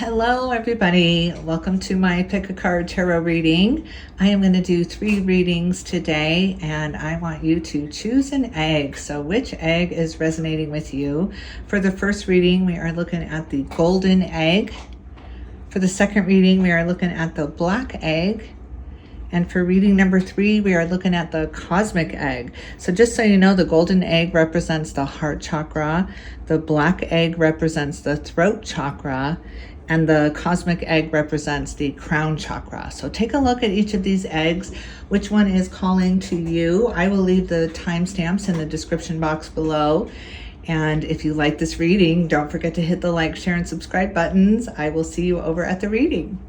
Hello everybody, welcome to my Pick a Card Tarot reading. I am going to do 3 readings today and I want you to choose an egg. So which egg is resonating with you? For the first reading we are looking at the golden egg. For the second reading we are looking at the black egg. And for reading number 3, we are looking at the cosmic egg. So just so you know, the golden egg represents the heart chakra, the black egg represents the throat chakra, and the cosmic egg represents the crown chakra. So take a look at each of these eggs. Which one is calling to you? I will leave the timestamps in the description box below. And if you like this reading, don't forget to hit the like, share, and subscribe buttons. I will see you over at the reading.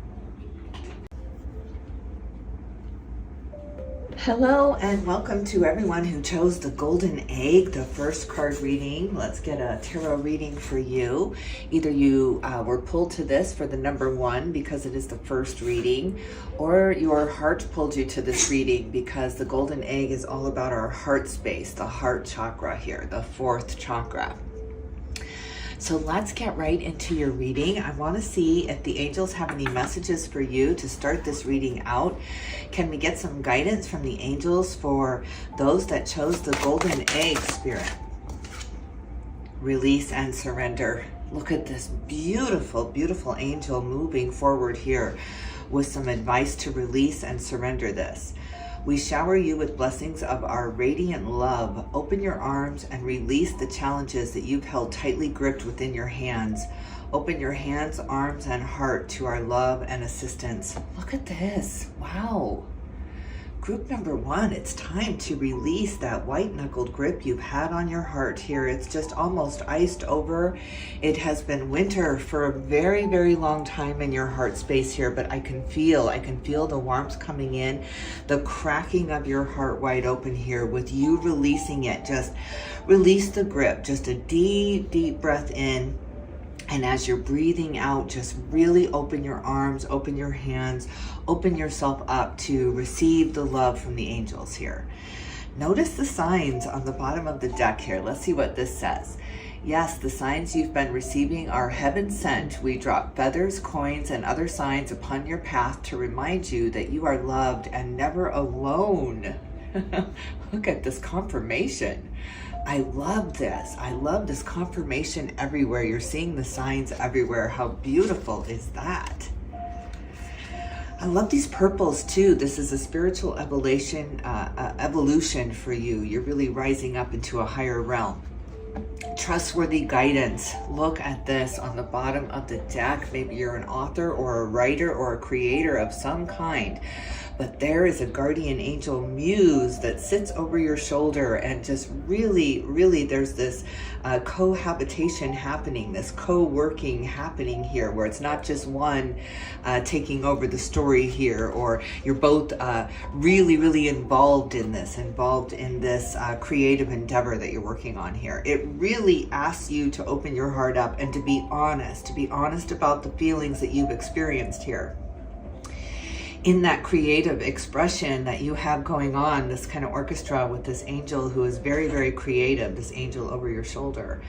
Hello and welcome to everyone who chose the golden egg, the first card reading. Let's get a tarot reading for you. Either you were pulled to this for the number 1 because it is the first reading, or your heart pulled you to this reading because the golden egg is all about our heart space, the heart chakra here, the 4th chakra. So let's get right into your reading. I want to see if the angels have any messages for you to start this reading out. Can we get some guidance from the angels for those that chose the golden egg, Spirit? Release and surrender. Look at this beautiful, beautiful angel moving forward here with some advice to release and surrender this. We shower you with blessings of our radiant love. Open your arms and release the challenges that you've held tightly gripped within your hands. Open your hands, arms, and heart to our love and assistance. Look at this. Wow. Group number 1, it's time to release that white-knuckled grip you've had on your heart here. It's just almost iced over. It has been winter for a very, very long time in your heart space here, but I can feel the warmth coming in, the cracking of your heart wide open here with you releasing it. Just release the grip, just a deep, deep breath in. And as you're breathing out, just really open your arms, open your hands, open yourself up to receive the love from the angels here. Notice the signs on the bottom of the deck here. Let's see what this says. Yes, the signs you've been receiving are heaven sent. We drop feathers, coins, and other signs upon your path to remind you that you are loved and never alone. Look at this confirmation. I love this. I love this confirmation everywhere. You're seeing the signs everywhere. How beautiful is that? I love these purples too. This is a spiritual evolution for you. You're really rising up into a higher realm. Trustworthy guidance. Look at this on the bottom of the deck. Maybe you're an author or a writer or a creator of some kind, but there is a guardian angel muse that sits over your shoulder, and just really, really there's this cohabitation happening, this co-working happening here, where it's not just one taking over the story here, or you're both really, really involved in this creative endeavor that you're working on here. It really asks you to open your heart up and to be honest about the feelings that you've experienced here. In that creative expression that you have going on, this kind of orchestra with this angel who is very, very creative, this angel over your shoulder,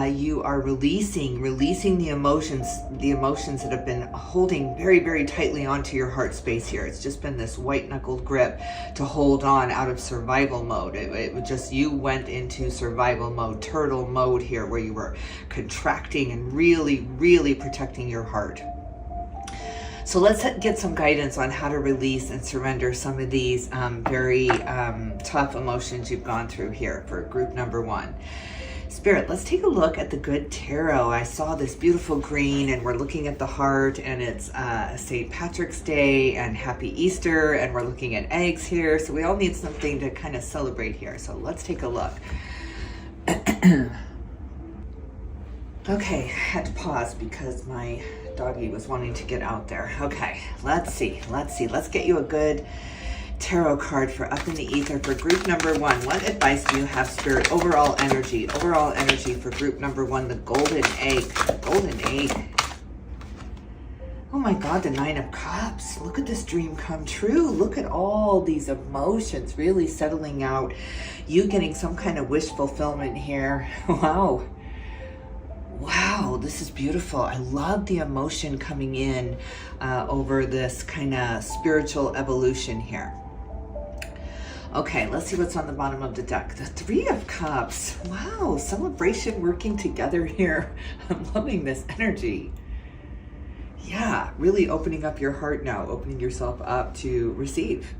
you are releasing the emotions that have been holding very, very tightly onto your heart space here. It's just been this white-knuckled grip to hold on out of survival mode. It just, you went into survival mode, turtle mode here, where you were contracting and really, really protecting your heart. So let's get some guidance on how to release and surrender some of these very tough emotions you've gone through here for group number 1. Spirit, let's take a look at the good tarot. I saw this beautiful green, and we're looking at the heart, and it's St. Patrick's Day and Happy Easter, and we're looking at eggs here. So we all need something to kind of celebrate here. So let's take a look. Okay, I had to pause because my doggy was wanting to get out there. Okay, let's see. Let's get you a good tarot card for Up in the Ether for group number 1. What advice do you have, Spirit? Overall energy for group number 1, the golden egg. Golden egg. Oh my God, the 9 of Cups. Look at this dream come true. Look at all these emotions really settling out. You getting some kind of wish fulfillment here. Wow. Wow, this is beautiful. I love the emotion coming in over this kind of spiritual evolution here. Okay, let's see what's on the bottom of the deck. The Three of Cups. Wow, celebration working together here. I'm loving this energy. Yeah, really opening up your heart now, opening yourself up to receive.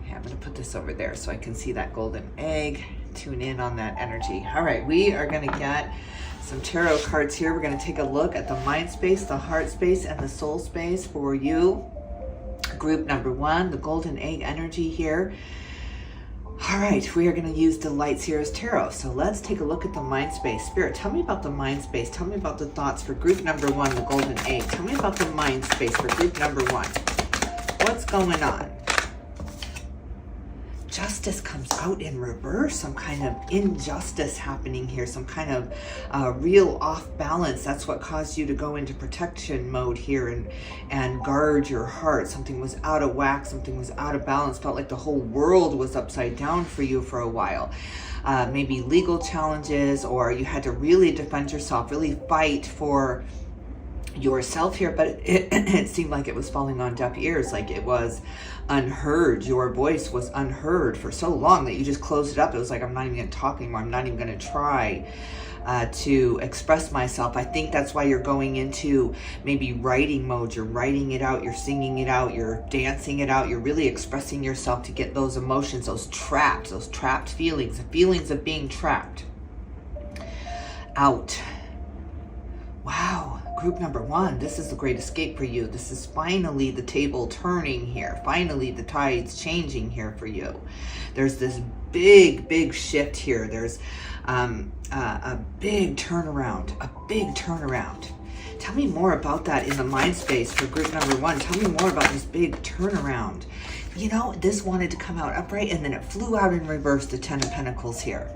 Okay, I'm going to put this over there so I can see that golden egg. Tune in on that energy. All right, we are going to get some tarot cards here. We're going to take a look at the mind space, the heart space, and the soul space for you. Group number 1, the golden egg energy here. All right, we are going to use the Light Seers Tarot. So let's take a look at the mind space. Spirit, tell me about the mind space. Tell me about the thoughts for group number 1, the golden egg. Tell me about the mind space for group number 1. What's going on? Justice comes out in reverse, some kind of injustice happening here, some kind of real off balance. That's what caused you to go into protection mode here and guard your heart. Something was out of whack, something was out of balance, felt like the whole world was upside down for you for a while. Maybe legal challenges, or you had to really defend yourself, really fight for yourself here, but it seemed like it was falling on deaf ears, like it was unheard. Your voice was unheard for so long that you just closed it up. It was like, I'm not even going to talk anymore. I'm not even going to try to express myself. I think that's why you're going into maybe writing mode. You're writing it out, you're singing it out, you're dancing it out, you're really expressing yourself to get those emotions, those trapped feelings, the feelings of being trapped out. Wow. Group number 1, this is the great escape for you. This is finally the table turning here. Finally, the tide's changing here for you. There's this big shift here. There's a big turnaround, Tell me more about that in the mind space for group number 1. Tell me more about this big turnaround. You know, this wanted to come out upright and then it flew out in reverse, the 10 of Pentacles here.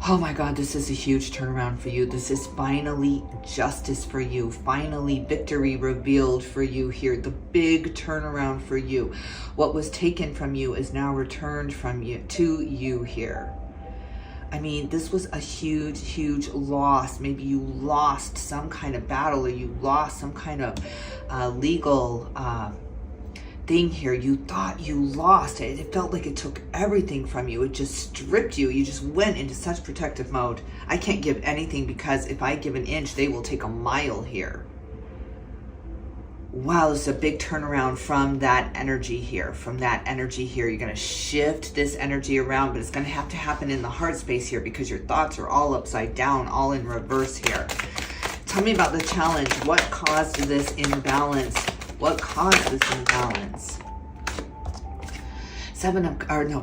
Oh my God, this is a huge turnaround for you. This is finally justice for you. Finally victory revealed for you here. The big turnaround for you. What was taken from you is now returned from you to you here. I mean, this was a huge loss. Maybe you lost some kind of battle, or you lost some kind of legal thing here. You thought you lost it. It felt like it took everything from you. It just stripped you. You just went into such protective mode. I can't give anything, because if I give an inch, they will take a mile here. Wow, this is a big turnaround from that energy here. You're going to shift this energy around, but it's going to have to happen in the heart space here, because your thoughts are all upside down, all in reverse here. Tell me about the challenge. What caused this imbalance? What caused this imbalance?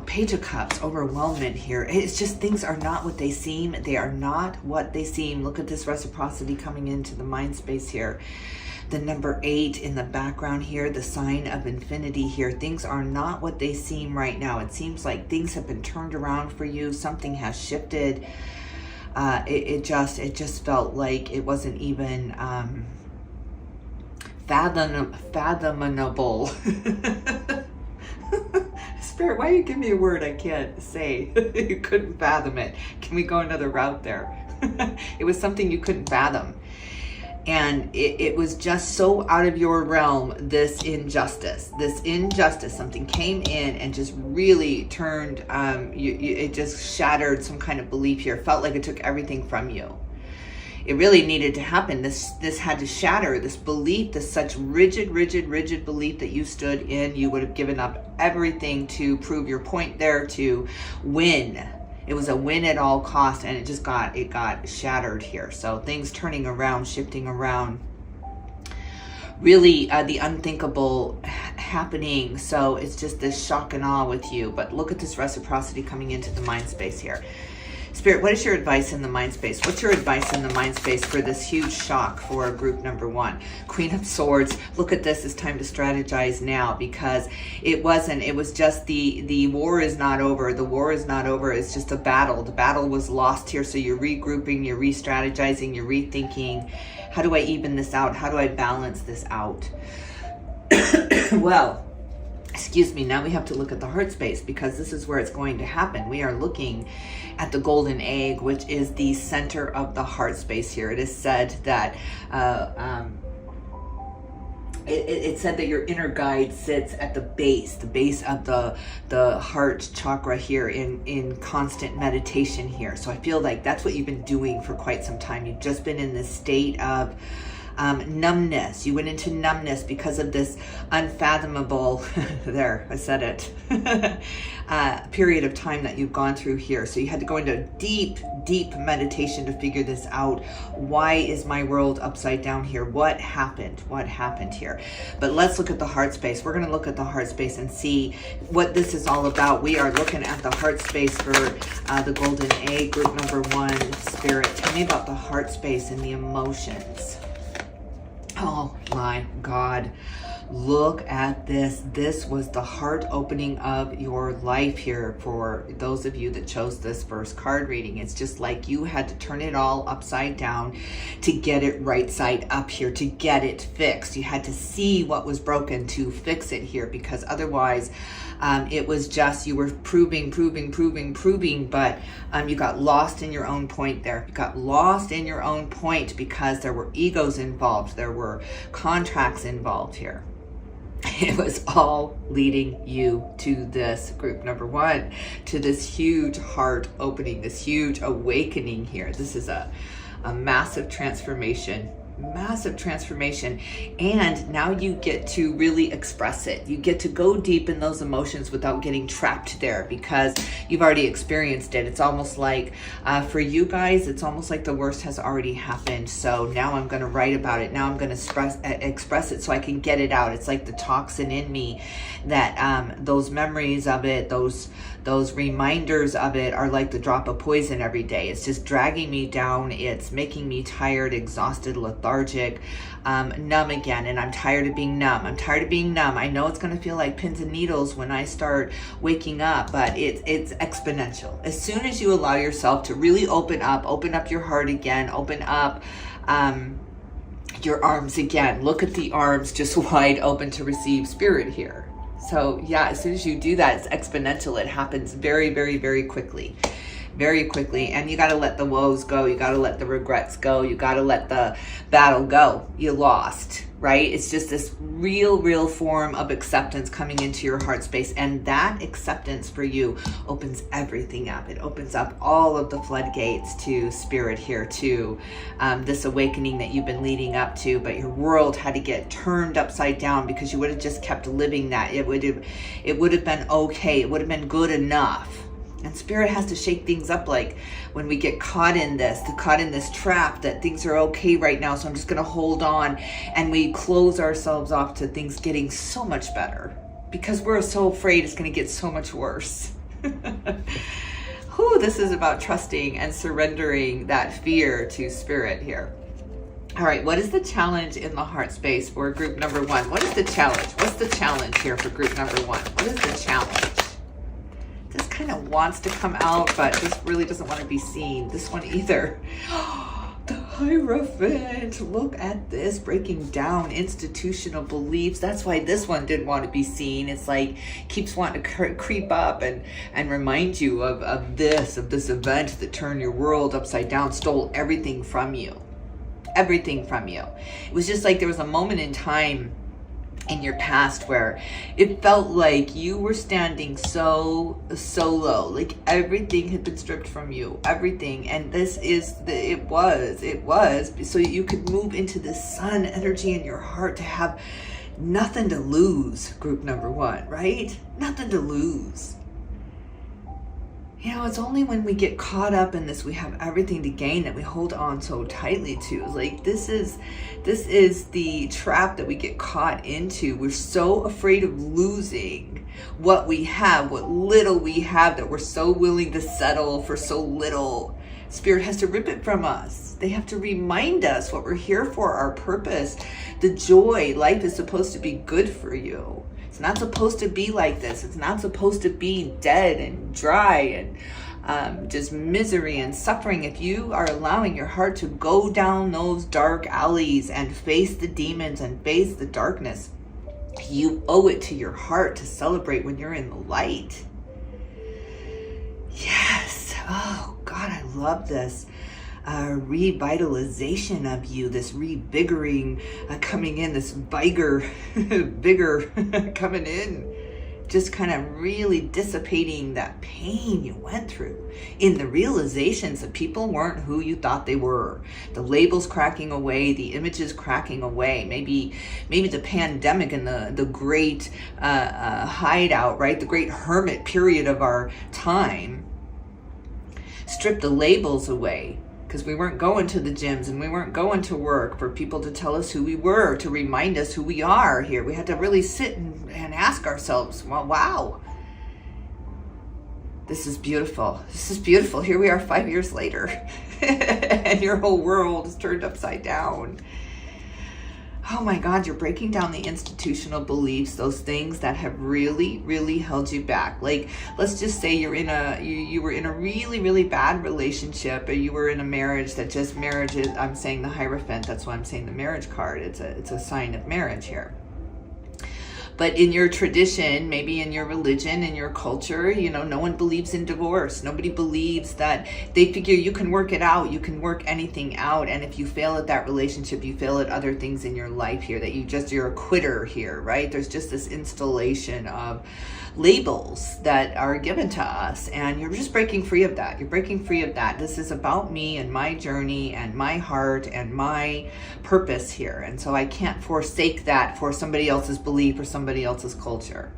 Page of Cups, overwhelmment here. It's just things are not what they seem. They are not what they seem. Look at this reciprocity coming into the mind space here. The number 8 in the background here, the sign of infinity here. Things are not what they seem right now. It seems like things have been turned around for you. Something has shifted. It just felt like it wasn't even fathomable. Spirit, why you give me a word I can't say? You couldn't fathom it. Can we go another route there? It was something you couldn't fathom. And it was just so out of your realm, this injustice, something came in and just really turned, it just shattered some kind of belief here. Felt like it took everything from you. It really needed to happen. This had to shatter, this belief, this such rigid belief that you stood in. You would have given up everything to prove your point there, to win. It was a win at all costs, and it got shattered here. So things turning around, shifting around. Really the unthinkable happening. So it's just this shock and awe with you. But look at this reciprocity coming into the mind space here. Spirit, what is your advice in the mind space? What's your advice in the mind space for this huge shock for group number 1? Queen of Swords. Look at this. It's time to strategize now, because it was just the war is not over. The war is not over. It's just a battle. The battle was lost here. So you're regrouping, you're re-strategizing, you're rethinking. How do I even this out? How do I balance this out? Well, excuse me, now we have to look at the heart space, because this is where it's going to happen. We are looking at the golden egg, which is the center of the heart space here. It is said that it said that your inner guide sits at the base of the heart chakra here in constant meditation here. So I feel like that's what you've been doing for quite some time. You've just been in this state of numbness. You went into numbness because of this unfathomable, there, I said it, period of time that you've gone through here. So you had to go into deep, deep meditation to figure this out. Why is my world upside down here? What happened? What happened here? But let's look at the heart space. We're going to look at the heart space and see what this is all about. We are looking at the heart space for the golden egg, group number 1, spirit. Tell me about the heart space and the emotions. Oh my God, look at this. This was the heart opening of your life here for those of you that chose this first card reading. It's just like you had to turn it all upside down to get it right side up here, to get it fixed. You had to see what was broken to fix it here, because otherwise it was just, you were proving, but you got lost in your own point there. You got lost in your own point because there were egos involved. There were contracts involved here. It was all leading you to this, group number 1, to this huge heart opening, this huge awakening here. This is a massive transformation. Massive transformation, and now you get to really express it. You get to go deep in those emotions without getting trapped there, because you've already experienced it. It's almost like for you guys, it's almost like the worst has already happened. So now I'm going to write about it. Now I'm going to express it so I can get it out. It's like the toxin in me, that those memories of it, those reminders of it are like the drop of poison every day. It's just dragging me down. It's making me tired, exhausted, lethargic, numb again. And I'm tired of being numb. I'm tired of being numb. I know it's going to feel like pins and needles when I start waking up, but it's exponential. As soon as you allow yourself to really open up your heart again, open up your arms again. Look at the arms just wide open to receive spirit here. So yeah, as soon as you do that, it's exponential. It happens very, very, very quickly. Very quickly. And you got to let the woes go. You got to let the regrets go. You got to let the battle go. You lost, right? It's just this real form of acceptance coming into your heart space. And that acceptance for you opens everything up. It opens up all of the floodgates to spirit here, to this awakening that you've been leading up to. But your world had to get turned upside down, because you would have just kept living that. It would have been okay. It would have been good enough. And spirit has to shake things up, like when we get caught in this trap that things are okay right now, so I'm just going to hold on, and we close ourselves off to things getting so much better because we're so afraid it's going to get so much worse. This is about trusting and surrendering that fear to spirit here. All right, what is the challenge in the heart space for group number 1? What is the challenge? What's the challenge here for group number 1? What is the challenge? This kind of wants to come out, but this really doesn't want to be seen. This one either. The Hierophant. Look at this, breaking down institutional beliefs. That's why this one didn't want to be seen. It's like keeps wanting to creep up and remind you of this event that turned your world upside down, stole everything from you. Everything from you. It was just like there was a moment in time in your past where it felt like you were standing so low, like everything had been stripped from you, everything. And this is it was so you could move into this sun energy in your heart, to have nothing to lose, group number 1, right? Nothing to lose. You know, it's only when we get caught up in this, we have everything to gain, that we hold on so tightly to. Like this is the trap that we get caught into. We're so afraid of losing what we have, what little we have, that we're so willing to settle for so little. Spirit has to rip it from us. They have to remind us what we're here for, our purpose, the joy. Life is supposed to be good for you. It's not supposed to be like this. It's not supposed to be dead and dry and just misery and suffering. If you are allowing your heart to go down those dark alleys and face the demons and face the darkness, You owe it to your heart to celebrate when you're in the light. Yes. Oh, God, I love this. Revitalization of you, this revigoring coming in, this vigor coming in, just kind of really dissipating that pain you went through in the realizations that people weren't who you thought they were. The labels cracking away, the images cracking away, maybe the pandemic and the great hideout, right? The great hermit period of our time stripped the labels away, because we weren't going to the gyms and we weren't going to work for people to tell us who we were, to remind us who we are here. We had to really sit and ask ourselves, well, wow, this is beautiful. This is beautiful. Here we are 5 years later and your whole world is turned upside down. Oh my God, you're breaking down the institutional beliefs, those things that have really, really held you back. Like, let's just say you were in a really, really bad relationship, or you were in a marriage that just marriage is, I'm saying the Hierophant, that's why I'm saying the marriage card. It's a sign of marriage here. But in your tradition, maybe in your religion, in your culture, no one believes in divorce. Nobody believes that. They figure you can work it out. You can work anything out. And if you fail at that relationship, you fail at other things in your life here, that you're a quitter here, right? There's just this installation of labels that are given to us, and you're just breaking free of that. You're breaking free of that. This is about me and my journey and my heart and my purpose here. And so I can't forsake that for somebody else's belief or somebody else's culture.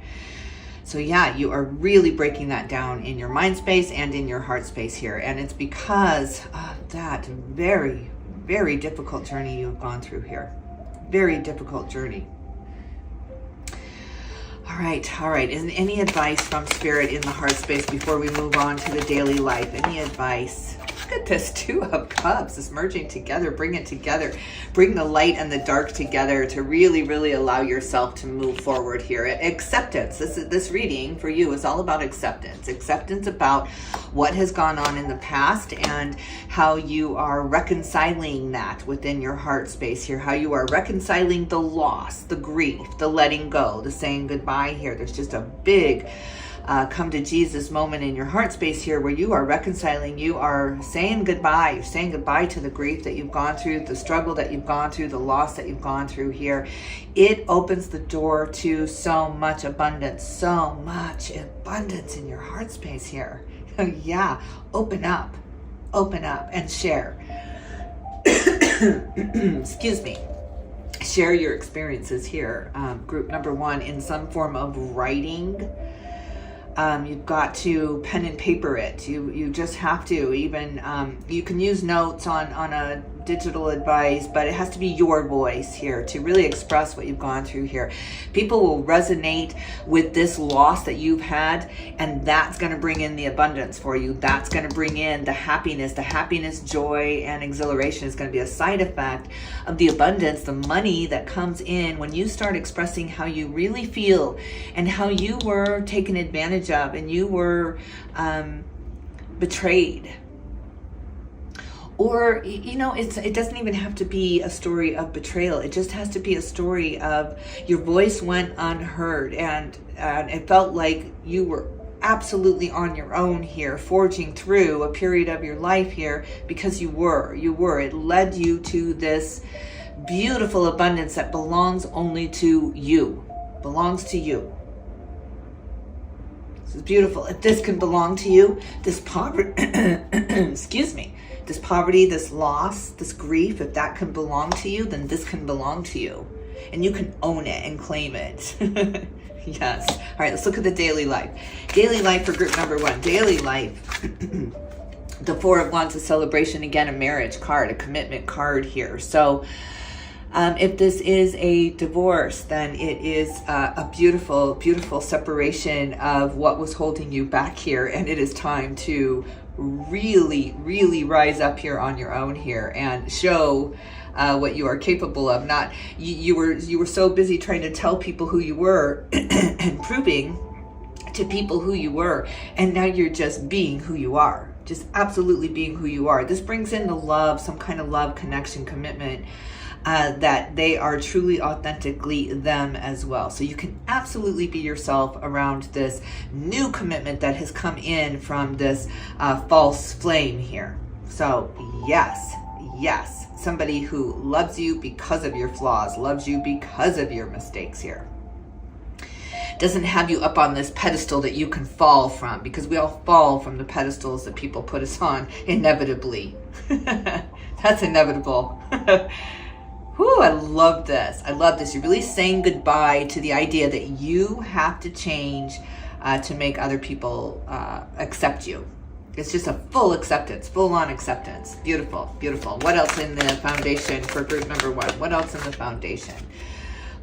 So yeah, you are really breaking that down in your mind space and in your heart space here. And it's because of that very, very difficult journey you've gone through here. Very difficult journey. All right. Is any advice from Spirit in the heart space before we move on to the daily life? Any advice? Look at this 2 of Cups, this merging together. Bring it together. Bring the light and the dark together to really, really allow yourself to move forward here. Acceptance. This reading for you is all about acceptance. Acceptance about what has gone on in the past and how you are reconciling that within your heart space here. How you are reconciling the loss, the grief, the letting go, the saying goodbye here. There's just a big come to Jesus moment in your heart space here, where you are reconciling, you are saying goodbye. You're saying goodbye to the grief that you've gone through, the struggle that you've gone through, the loss that you've gone through here. It opens the door to so much abundance in your heart space here. Yeah, open up and share. Excuse me. Share your experiences here. Group number 1, in some form of writing. You've got to pen and paper it. You just have to. Even you can use notes on a digital advice, but it has to be your voice here to really express what you've gone through here. People will resonate with this loss that you've had, and that's going to bring in the abundance for you. That's going to bring in the happiness, joy, and exhilaration is going to be a side effect of the abundance, the money that comes in when you start expressing how you really feel and how you were taken advantage of and you were betrayed. Or, it doesn't even have to be a story of betrayal. It just has to be a story of your voice went unheard and it felt like you were absolutely on your own here, forging through a period of your life here because you were. It led you to this beautiful abundance that belongs only to you. Belongs to you. This is beautiful. If this can belong to you, this poverty, excuse me, this poverty, this loss, this grief, if that can belong to you, then this can belong to you. And you can own it and claim it. Yes. All right, let's look at the daily life. Daily life for group number 1. Daily life. The 4 of Wands, a celebration, again, a marriage card, a commitment card here. So if this is a divorce, then it is a beautiful, beautiful separation of what was holding you back here. And it is time to really, really rise up here on your own here and show what you are capable of. Not you were so busy trying to tell people who you were and proving to people who you were, and now you're just being who you are. just absolutely being who you are. This brings in the love, some kind of love, connection, commitment, that they are truly authentically them as well. So you can absolutely be yourself around this new commitment that has come in from this false flame here. So yes, somebody who loves you because of your flaws, loves you because of your mistakes here. Doesn't have you up on this pedestal that you can fall from, because we all fall from the pedestals that people put us on inevitably. That's inevitable. Whew, I love this. I love this. You're really saying goodbye to the idea that you have to change to make other people accept you. It's just a full acceptance, full-on acceptance. Beautiful, beautiful. What else in the foundation for group number 1? What else in the foundation?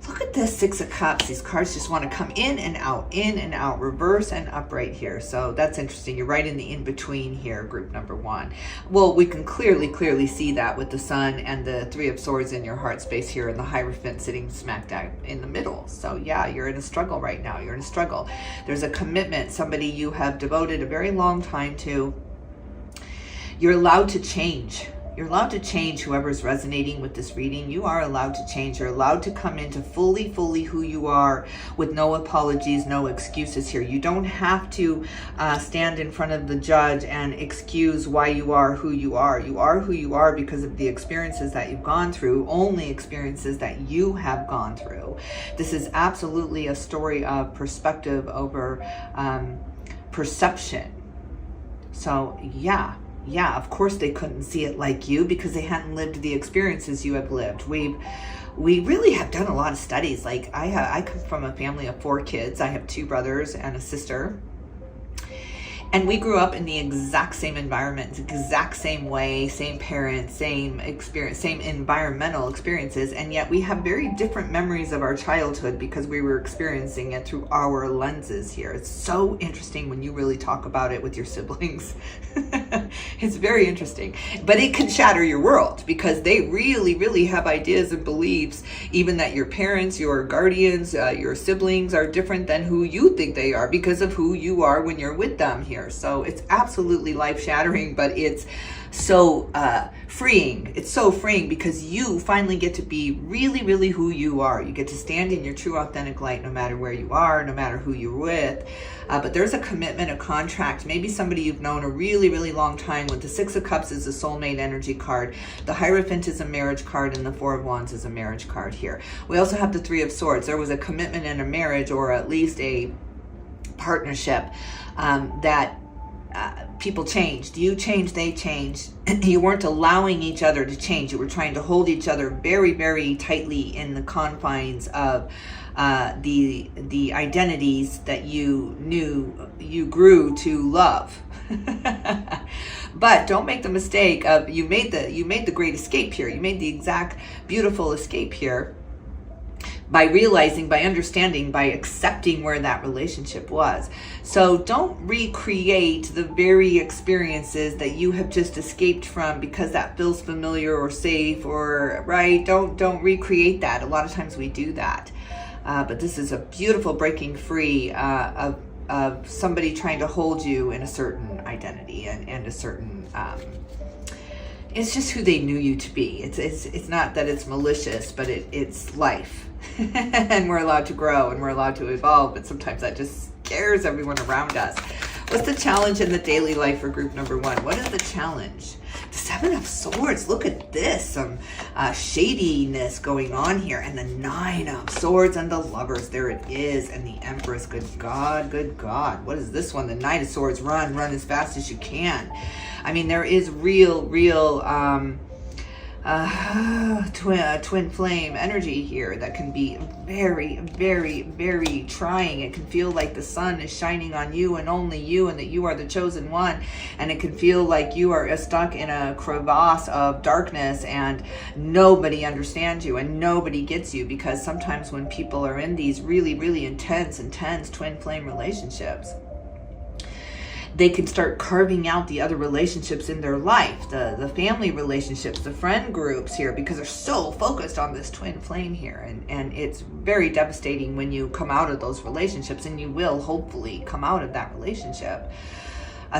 Look at this 6 of Cups. These cards just want to come in and out, reverse and upright here. So that's interesting. You're right in the in-between here, group number 1. Well, we can clearly see that with the Sun and the 3 of Swords in your heart space here, and the Hierophant sitting smack dab in the middle. So yeah, you're in a struggle right now. You're in a struggle. There's a commitment, somebody you have devoted a very long time to. You're allowed to change. You're allowed to change. Whoever's resonating with this reading, you are allowed to change. You're allowed to come into fully who you are, with no apologies, no excuses here. You don't have to stand in front of the judge and excuse why you are who you are. You are who you are because of the experiences that you've gone through, only experiences that you have gone through. This is absolutely a story of perspective over perception. So yeah, of course they couldn't see it like you because they hadn't lived the experiences you have lived. We really have done a lot of studies. Like I come from a family of 4 kids. I have 2 brothers and a sister. And we grew up in the exact same environment, exact same way, same parents, same experience, same environmental experiences. And yet we have very different memories of our childhood because we were experiencing it through our lenses here. It's so interesting when you really talk about it with your siblings. It's very interesting. But it can shatter your world because they really have ideas and beliefs, even that your parents, your guardians, your siblings are different than who you think they are because of who you are when you're with them here. So it's absolutely life-shattering, but it's so freeing. It's so freeing because you finally get to be really who you are. You get to stand in your true authentic light no matter where you are, no matter who you're with. But there's a commitment, a contract, maybe somebody you've known a really long time. With the 6 of Cups is a soulmate energy card. The Hierophant is a marriage card, and the 4 of Wands is a marriage card here. We also have the 3 of Swords. There was a commitment in a marriage, or at least a partnership, that people changed. You changed, they changed. You weren't allowing each other to change. You were trying to hold each other very tightly in the confines of the identities that you knew you grew to love. But don't make the mistake of you made the great escape here. You made the exact beautiful escape here by realizing, by understanding, by accepting where that relationship was. So don't recreate the very experiences that you have just escaped from because that feels familiar or safe, or right. Don't recreate that. A lot of times we do that. But this is a beautiful breaking free of somebody trying to hold you in a certain identity and a certain it's just who they knew you to be. It's not that it's malicious, but it's life. And we're allowed to grow and we're allowed to evolve, but sometimes that just scares everyone around us. What's the challenge in the daily life for group number 1? What is the challenge? The 7 of Swords. Look at this. Some shadiness going on here. And the 9 of Swords and the Lovers. There it is. And the Empress. Good God, good God. What is this one? The 9 of Swords. Run as fast as you can. I mean, there is real twin flame energy here that can be very trying. It can feel like the sun is shining on you and only you, and that you are the chosen one, and it can feel like you are stuck in a crevasse of darkness and nobody understands you and nobody gets you, because sometimes when people are in these really intense twin flame relationships, they can start carving out the other relationships in their life, the family relationships, the friend groups here, because they're so focused on this twin flame here. And it's very devastating when you come out of those relationships, and you will hopefully come out of that relationship.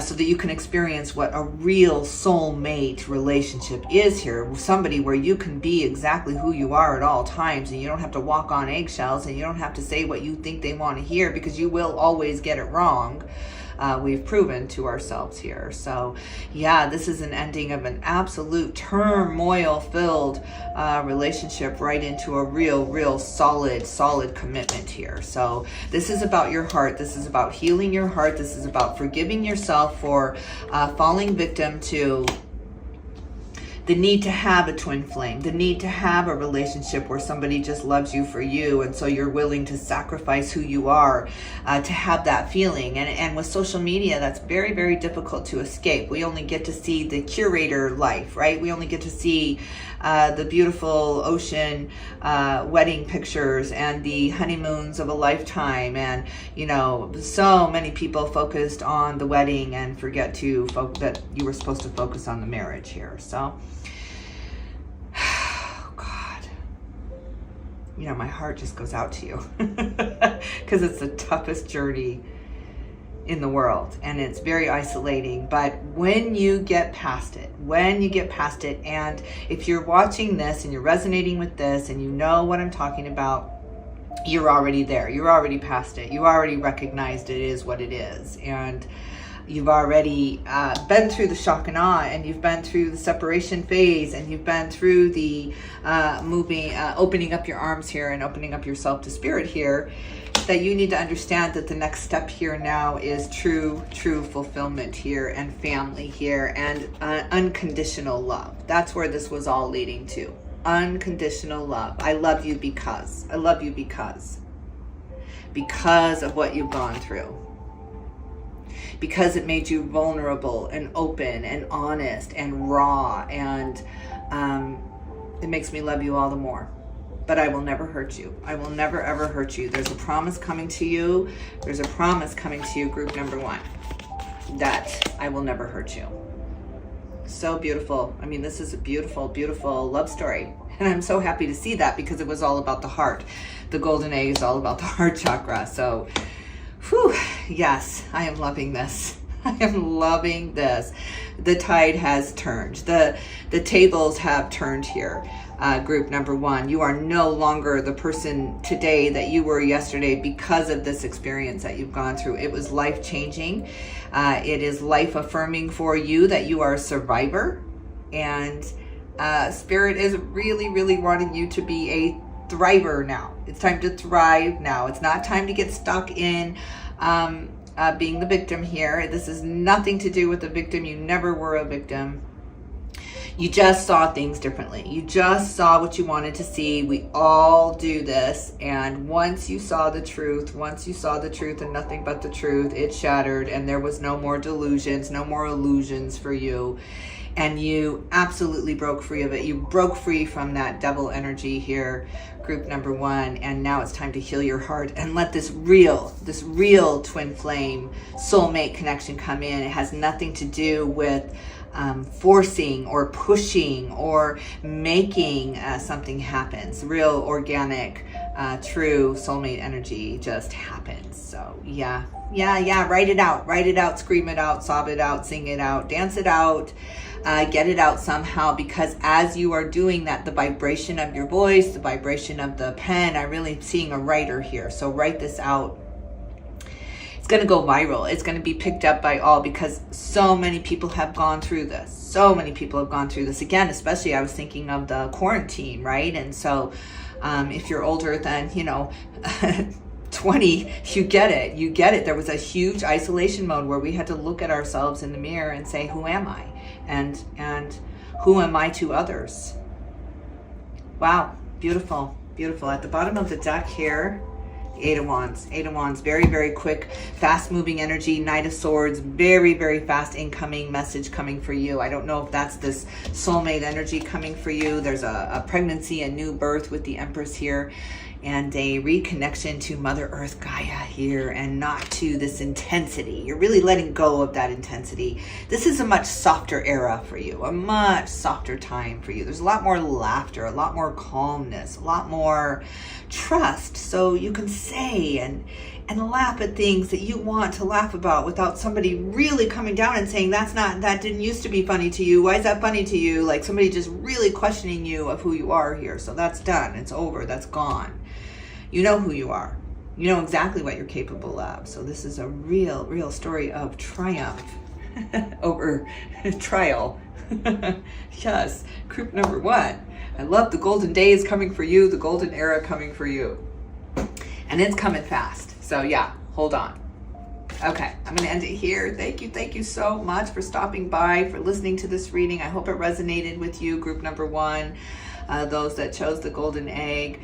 so that you can experience what a real soulmate relationship is here. Somebody where you can be exactly who you are at all times, and you don't have to walk on eggshells, and you don't have to say what you think they want to hear, because you will always get it wrong. We've proven to ourselves here. So yeah, this is an ending of an absolute turmoil-filled relationship right into a real solid commitment here. So this is about your heart. This is about healing your heart. This is about forgiving yourself for falling victim to the need to have a twin flame, the need to have a relationship where somebody just loves you for you, and so you're willing to sacrifice who you are to have that feeling. And with social media, that's very difficult to escape. We only get to see the curator life, right? We only get to see the beautiful ocean wedding pictures and the honeymoons of a lifetime, and so many people focused on the wedding and forget to that you were supposed to focus on the marriage here. So my heart just goes out to you because it's the toughest journey in the world, and it's very isolating. But when you get past it, and if you're watching this and you're resonating with this and you know what I'm talking about, you're already there. You're already past it. You already recognized it is what it is. And you've already been through the shock and awe, and you've been through the separation phase, and you've been through the opening up your arms here and opening up yourself to spirit here, that you need to understand that the next step here now is true fulfillment here, and family here, and unconditional love. That's where this was all leading to. Unconditional love. I love you because of what you've gone through. Because it made you vulnerable and open and honest and raw, and it makes me love you all the more. But I will never hurt you. I will never ever hurt you. There's a promise coming to you. There's a promise coming to you, group number 1, that I will never hurt you. So beautiful. I mean, this is a beautiful love story. And I'm so happy to see that, because it was all about the heart. The golden egg is all about the heart chakra. So whew, yes, I am loving this. I am loving this. The tide has turned. The tables have turned here. Group number 1, you are no longer the person today that you were yesterday because of this experience that you've gone through. It was life-changing. It is life-affirming for you that you are a survivor. And Spirit is really wanting you to be a thriver now. It's time to thrive now. It's not time to get stuck in being the victim here. This is nothing to do with the victim. You never were a victim. You just saw things differently. You just saw what you wanted to see. We all do this. And once you saw the truth and nothing but the truth, it shattered, and there was no more delusions, no more illusions for you. And you absolutely broke free of it. You broke free from that devil energy here, group number 1. And now it's time to heal your heart and let this real twin flame soulmate connection come in. It has nothing to do with forcing or pushing or making something happen. It's real organic, true soulmate energy just happens. So yeah, write it out, scream it out, sob it out, sing it out, dance it out, get it out somehow, because as you are doing that, the vibration of your voice, the vibration of the pen, I'm really seeing a writer here. So write this out. It's going to go viral. It's going to be picked up by all, because so many people have gone through this. Again, especially I was thinking of the quarantine, right? And so if you're older than, 20, you get it. There was a huge isolation mode where we had to look at ourselves in the mirror and say, who am I? And who am I to others? Wow, beautiful. At the bottom of the deck here, Eight of Wands, very quick, fast moving energy. Knight of Swords, very fast incoming message coming for you. I don't know if that's this soulmate energy coming for you. There's a pregnancy, a new birth with the Empress here. and a reconnection to Mother Earth Gaia here, and not to this intensity. You're really letting go of that intensity. This is a much softer era for you, a much softer time for you. There's a lot more laughter, a lot more calmness, a lot more trust, so you can say and laugh at things that you want to laugh about without somebody really coming down and saying, that didn't used to be funny to you. Why is that funny to you? Like somebody just really questioning you of who you are here. So that's done. It's over. That's gone. You know who you are. You know exactly what you're capable of. So this is a real story of triumph over trial. Yes. Group number 1. I love the golden days coming for you, the golden era coming for you. And it's coming fast. So yeah, hold on. Okay, I'm going to end it here. Thank you so much for stopping by, for listening to this reading. I hope it resonated with you, group number 1, those that chose the golden egg.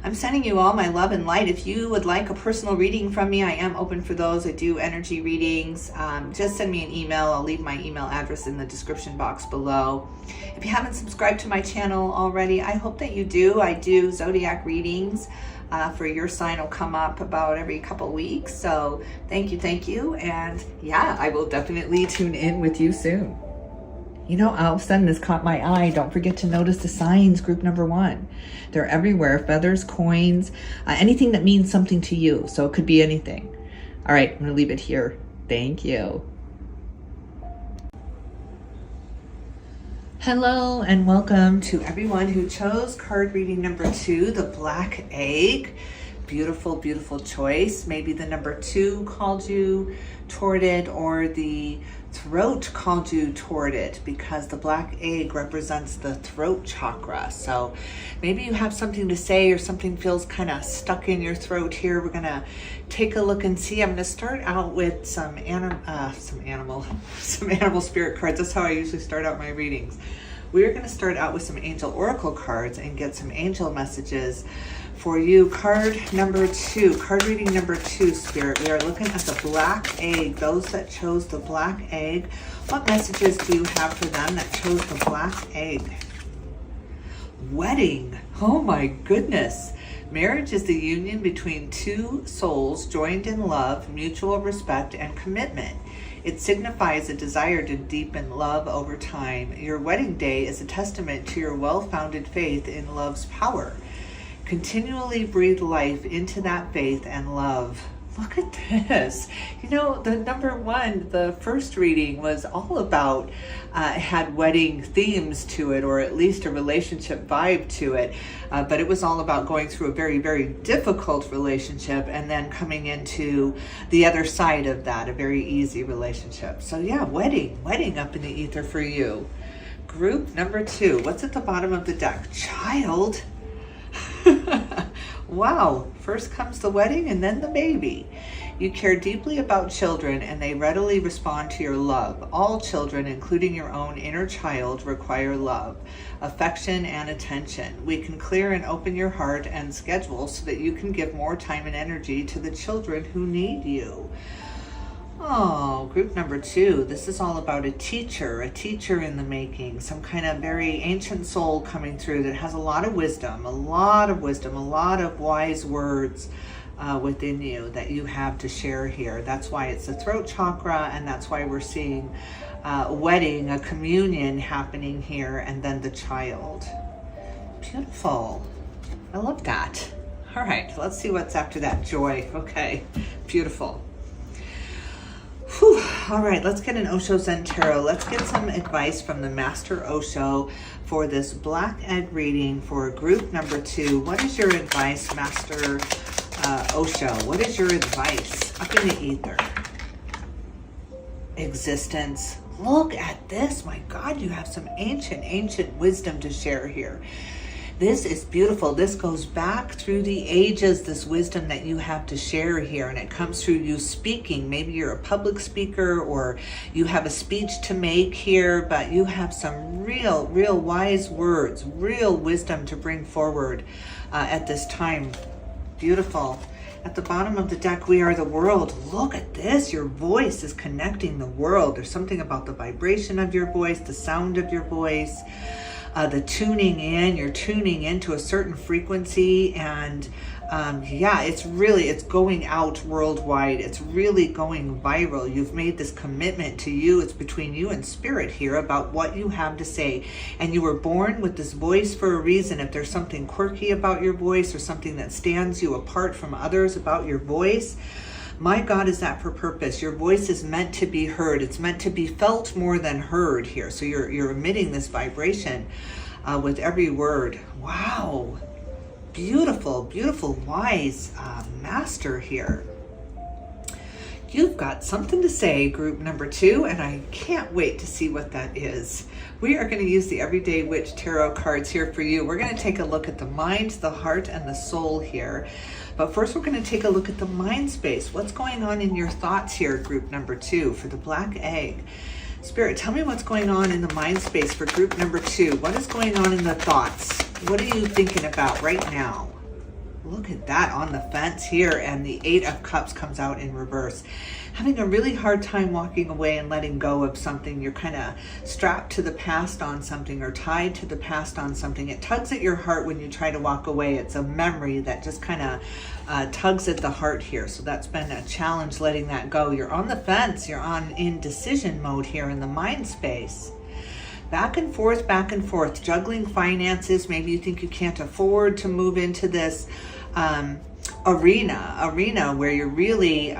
I'm sending you all my love and light. If you would like a personal reading from me, I am open for those. I do energy readings. Just send me an email. I'll leave my email address in the description box below. If you haven't subscribed to my channel already, I hope that you do. I do zodiac readings. For your sign will come up about every couple weeks. So thank you. And yeah, I will definitely tune in with you soon. You know, all of a sudden this caught my eye. Don't forget to notice the signs, group number 1. They're everywhere. Feathers, coins, anything that means something to you. So it could be anything. All right, I'm going to leave it here. Thank you. Hello and welcome to everyone who chose card reading number 2, the Black Egg. Beautiful choice. Maybe the number 2 called you toward it, or the throat called you toward it, because the black egg represents the throat chakra. So maybe you have something to say, or something feels kind of stuck in your throat here. We're gonna take a look and see. I'm gonna start out with some animal spirit cards. That's how I usually start out my readings. We're gonna start out with some angel oracle cards and get some angel messages for you. Card number 2, card reading number 2, Spirit. We are looking at the black egg. Those that chose the black egg, what messages do you have for them that chose the black egg? Wedding. Oh my goodness. Marriage is the union between two souls joined in love, mutual respect, and commitment. It signifies a desire to deepen love over time. Your wedding day is a testament to your well-founded faith in love's power. Continually breathe life into that faith and love. Look at this. You know, the number 1, the first reading was all about, had wedding themes to it, or at least a relationship vibe to it. But it was all about going through a very difficult relationship and then coming into the other side of that, a very easy relationship. So yeah, wedding up in the ether for you. Group number 2, what's at the bottom of the deck? Child. Wow, first comes the wedding and then the baby. You care deeply about children and they readily respond to your love. All children, including your own inner child, require love, affection, and attention. We can clear and open your heart and schedule so that you can give more time and energy to the children who need you. Oh, group number 2, this is all about a teacher in the making, some kind of very ancient soul coming through that has a lot of wisdom, a lot of wise words within you that you have to share here. That's why it's the throat chakra, and that's why we're seeing a wedding, a communion happening here, and then the child. Beautiful. I love that. All right, let's see what's after that. Joy. Okay, beautiful. Whew. All right, let's get an Osho ZEN-TAROT. Let's get some advice from the Master Osho for this black egg reading for group number 2. What is your advice, Master Osho? What is your advice up in the ether? Existence. Look at this. My God, you have some ancient wisdom to share here. This is beautiful. This goes back through the ages, this wisdom that you have to share here. And it comes through you speaking. Maybe you're a public speaker or you have a speech to make here, but you have some real wise words, real wisdom to bring forward at this time. Beautiful. At the bottom of the deck, we are the world. Look at this. Your voice is connecting the world. There's something about the vibration of your voice, the sound of your voice. the tuning in. You're tuning into a certain frequency, and yeah, it's going out worldwide. It's really going viral. You've made this commitment to you. It's between you and spirit here about what you have to say. And you were born with this voice for a reason. If there's something quirky about your voice or something that stands you apart from others about your voice, my God, is that for purpose? Your voice is meant to be heard. It's meant to be felt more than heard here. So you're emitting this vibration with every word. Wow. Beautiful, beautiful, wise master here. You've got something to say, group number 2, and I can't wait to see what that is. We are going to use the Everyday Witch Tarot cards here for you. We're going to take a look at the mind, the heart, and the soul here. But first, we're going to take a look at the mind space. What's going on in your thoughts here, group number 2, for the black egg? Spirit, tell me what's going on in the mind space for group number 2. What is going on in the thoughts? What are you thinking about right now? Look at that on the fence here, and the 8 of Cups comes out in reverse. Having a really hard time walking away and letting go of something. You're kind of strapped to the past on something, or tied to the past on something. It tugs at your heart when you try to walk away. It's a memory that just kind of tugs at the heart here. So that's been a challenge, letting that go. You're on the fence. You're on indecision mode here in the mind space. Back and forth, juggling finances. Maybe you think you can't afford to move into this arena where you're really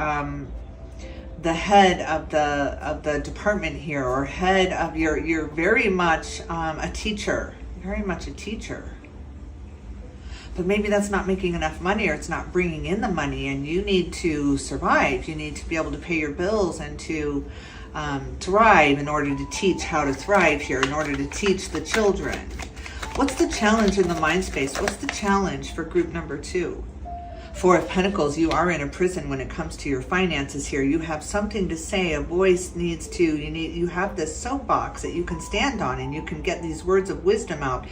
the head of the department here, or head of you're very much a teacher, but maybe that's not making enough money, or it's not bringing in the money, and you need to survive. You need to be able to pay your bills and to thrive in order to teach how to thrive here, in order to teach the children. What's the challenge in the mind space? What's the challenge for group number 2? 4 of Pentacles, you are in a prison when it comes to your finances here. You have something to say. A voice needs to, you have this soapbox that you can stand on, and you can get these words of wisdom out.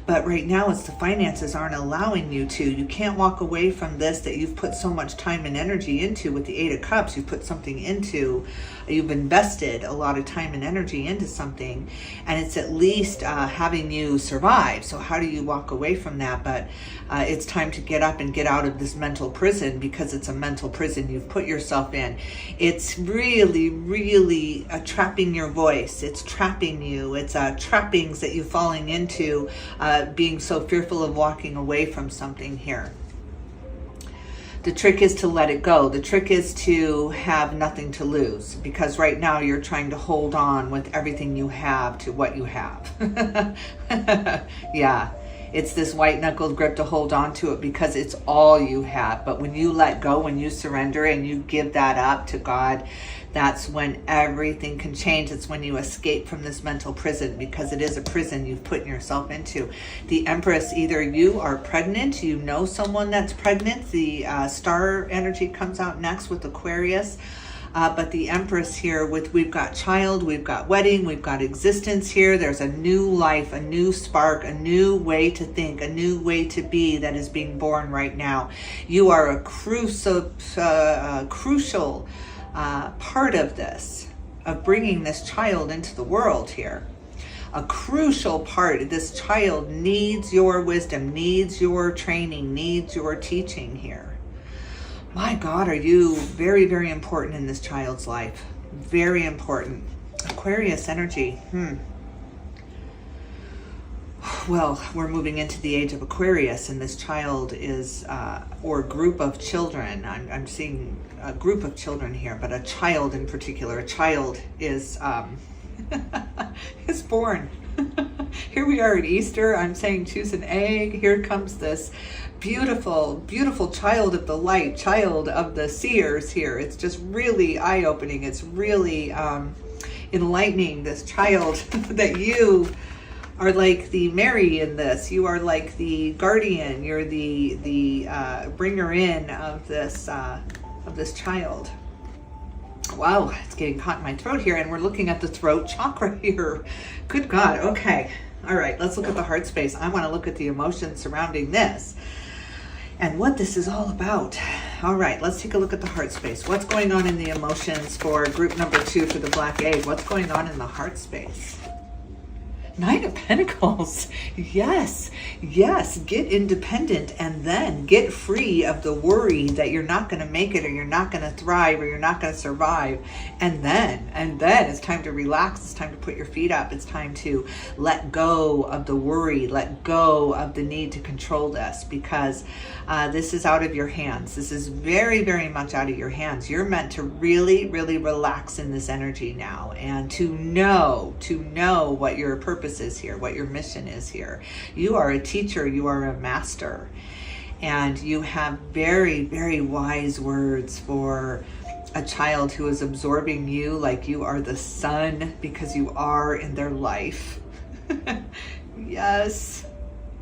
But right now, it's the finances aren't allowing you to. You can't walk away from this that you've put so much time and energy into. With the 8 of Cups, you've put something into. You've invested a lot of time and energy into something, and it's at least having you survive. So how do you walk away from that? But it's time to get up and get out of this mental prison, because it's a mental prison you've put yourself in. It's really, really trapping your voice. It's trapping you. It's trappings that you're falling into, being so fearful of walking away from something here. The trick is to let it go. The trick is to have nothing to lose, because right now you're trying to hold on with everything you have to what you have. Yeah, it's this white-knuckled grip to hold on to it because it's all you have. But when you let go, when you surrender and you give that up to God, that's when everything can change. It's when you escape from this mental prison, because it is a prison you've put yourself into. The Empress, either you are pregnant, you know someone that's pregnant. The star energy comes out next with Aquarius. But the Empress here, we've got child, we've got wedding, we've got existence here. There's a new life, a new spark, a new way to think, a new way to be that is being born right now. You are a crucial part of this, of bringing this child into the world here. A crucial part. This child needs your wisdom, needs your training, needs your teaching here. My God, are you very, very important in this child's life. Very important. Aquarius energy. Well, we're moving into the age of Aquarius, and this child is, or group of children. I'm seeing a group of children here, but a child in particular. A child is is born. Here we are at Easter. I'm saying choose an egg. Here comes this beautiful, beautiful child of the light, child of the seers here. It's just really eye-opening. It's really enlightening, this child that you are like the Mary in this. You are like the guardian. You're the bringer in of this child. Wow, it's getting caught in my throat here, and we're looking at the throat chakra here. Good God. Okay. All right, let's look at the heart space. I want to look at the emotions surrounding this and what this is all about. All right, let's take a look at the heart space. What's going on in the emotions for group number 2 for the black egg? What's going on in the heart space? Nine of Pentacles. Yes, yes. Get independent and then get free of the worry that you're not going to make it, or you're not going to thrive, or you're not going to survive. And then it's time to relax. It's time to put your feet up. It's time to let go of the worry, let go of the need to control this, because this is out of your hands. This is very, very much out of your hands. You're meant to really, really relax in this energy now, and to know what your purpose is here, what your mission is here. You are a teacher, you are a master, and you have very, very wise words for a child who is absorbing you like you are the sun, because you are in their life. Yes.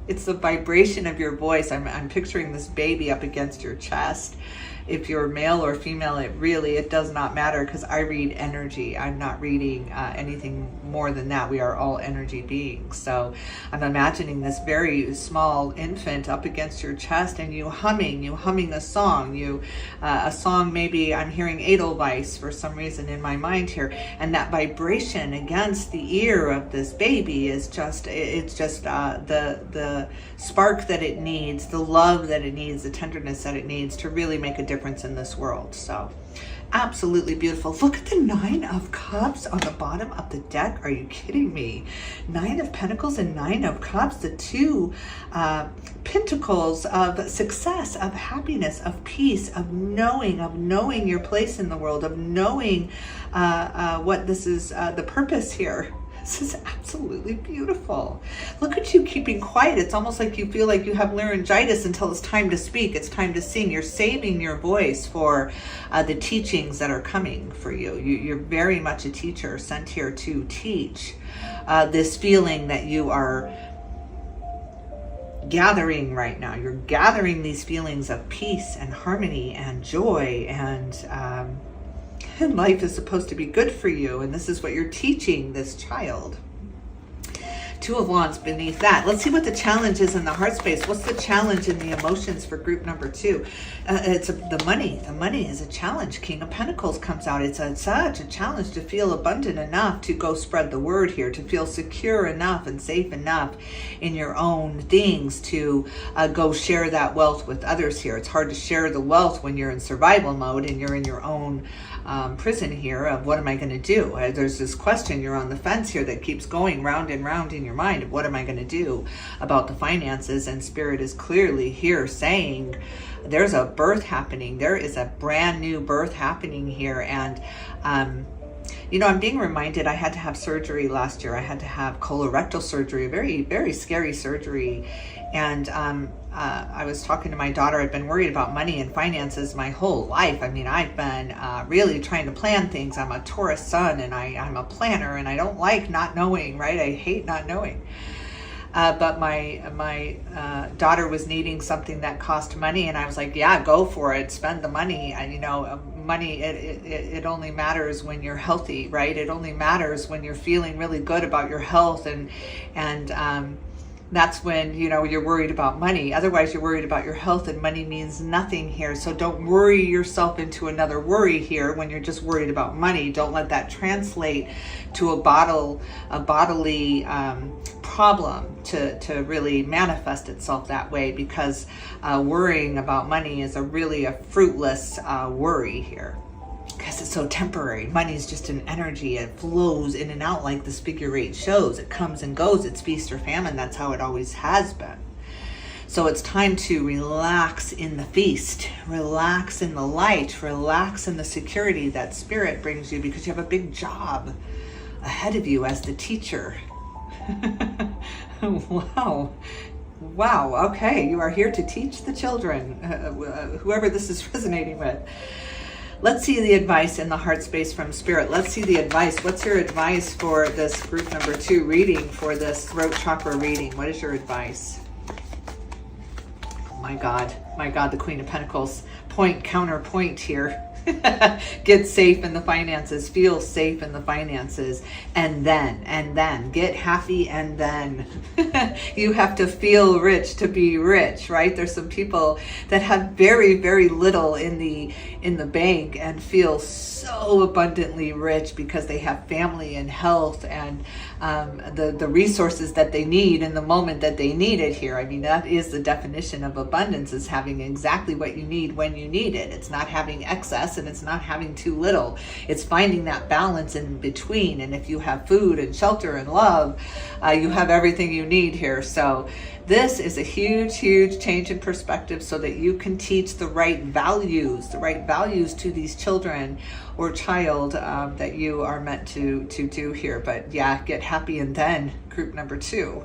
It's the vibration of your voice. I'm picturing this baby up against your chest. If you're male or female, it does not matter, because I read energy. I'm not reading anything more than that. We are all energy beings. So I'm imagining this very small infant up against your chest, and you humming a song. A song, maybe I'm hearing Edelweiss for some reason in my mind here, and that vibration against the ear of this baby is just the spark that it needs, the love that it needs, the tenderness that it needs to really make a difference in this world. So absolutely beautiful. Look at the Nine of Cups on the bottom of the deck. Are you kidding me? Nine of Pentacles and Nine of Cups, the two pentacles of success, of happiness, of peace, of knowing your place in the world, of knowing what this is, the purpose here. This is absolutely beautiful. Look at you keeping quiet. It's almost like you feel like you have laryngitis until it's time to speak. It's time to sing. You're saving your voice for the teachings that are coming for you. You're very much a teacher, sent here to teach this feeling that you are gathering right now. You're gathering these feelings of peace and harmony and joy, and life is supposed to be good for you, and this is what you're teaching this child. Two of Wands beneath that. Let's see what the challenge is in the heart space. What's the challenge in the emotions for group number 2? It's the money. The money is a challenge. King of Pentacles comes out. It's such a challenge to feel abundant enough to go spread the word here, to feel secure enough and safe enough in your own things to go share that wealth with others here. It's hard to share the wealth when you're in survival mode and you're in your own prison here of what am I going to do? There's this question, you're on the fence here, that keeps going round and round in your mind of what am I going to do about the finances, and Spirit is clearly here saying there's a birth happening. There is a brand new birth happening here, and I'm being reminded I had to have surgery last year. I had to have colorectal surgery, a very, very scary surgery. And I was talking to my daughter. I've been worried about money and finances my whole life. I mean, I've been really trying to plan things. I'm a Taurus sun, and I'm a planner, and I don't like not knowing, right? I hate not knowing. But my daughter was needing something that cost money, and I was like, yeah, go for it, spend the money. Money, it only matters when you're healthy, right? It only matters when you're feeling really good about your health, and that's when, you're worried about money. Otherwise, you're worried about your health, and money means nothing here. So don't worry yourself into another worry here when you're just worried about money. Don't let that translate to a bodily problem to really manifest itself that way, because worrying about money is a fruitless worry here. Because it's so temporary. Money is just an energy. It flows in and out like this figure 8 shows. It comes and goes. It's feast or famine. That's how it always has been. So it's time to relax in the feast, relax in the light, relax in the security that Spirit brings you, because you have a big job ahead of you as the teacher. Wow. Okay, you are here to teach the children, whoever this is resonating with. Let's see the advice in the heart space from Spirit. Let's see the advice. What's your advice for this group number 2 reading, for this throat chakra reading? What is your advice? My God, the Queen of Pentacles. Counterpoint here. Get safe in the finances, feel safe in the finances, and then get happy, and then you have to feel rich to be rich, right? There's some people that have very, very little in the bank and feel so abundantly rich because they have family and health and the resources that they need in the moment that they need it here. I mean, that is the definition of abundance, is having exactly what you need when you need it. It's not having excess, and it's not having too little. It's finding that balance in between. And if you have food and shelter and love, you have everything you need here. So this is a huge, huge change in perspective, so that you can teach the right values to these children or child that you are meant to do here. But yeah, get happy. And then group number 2,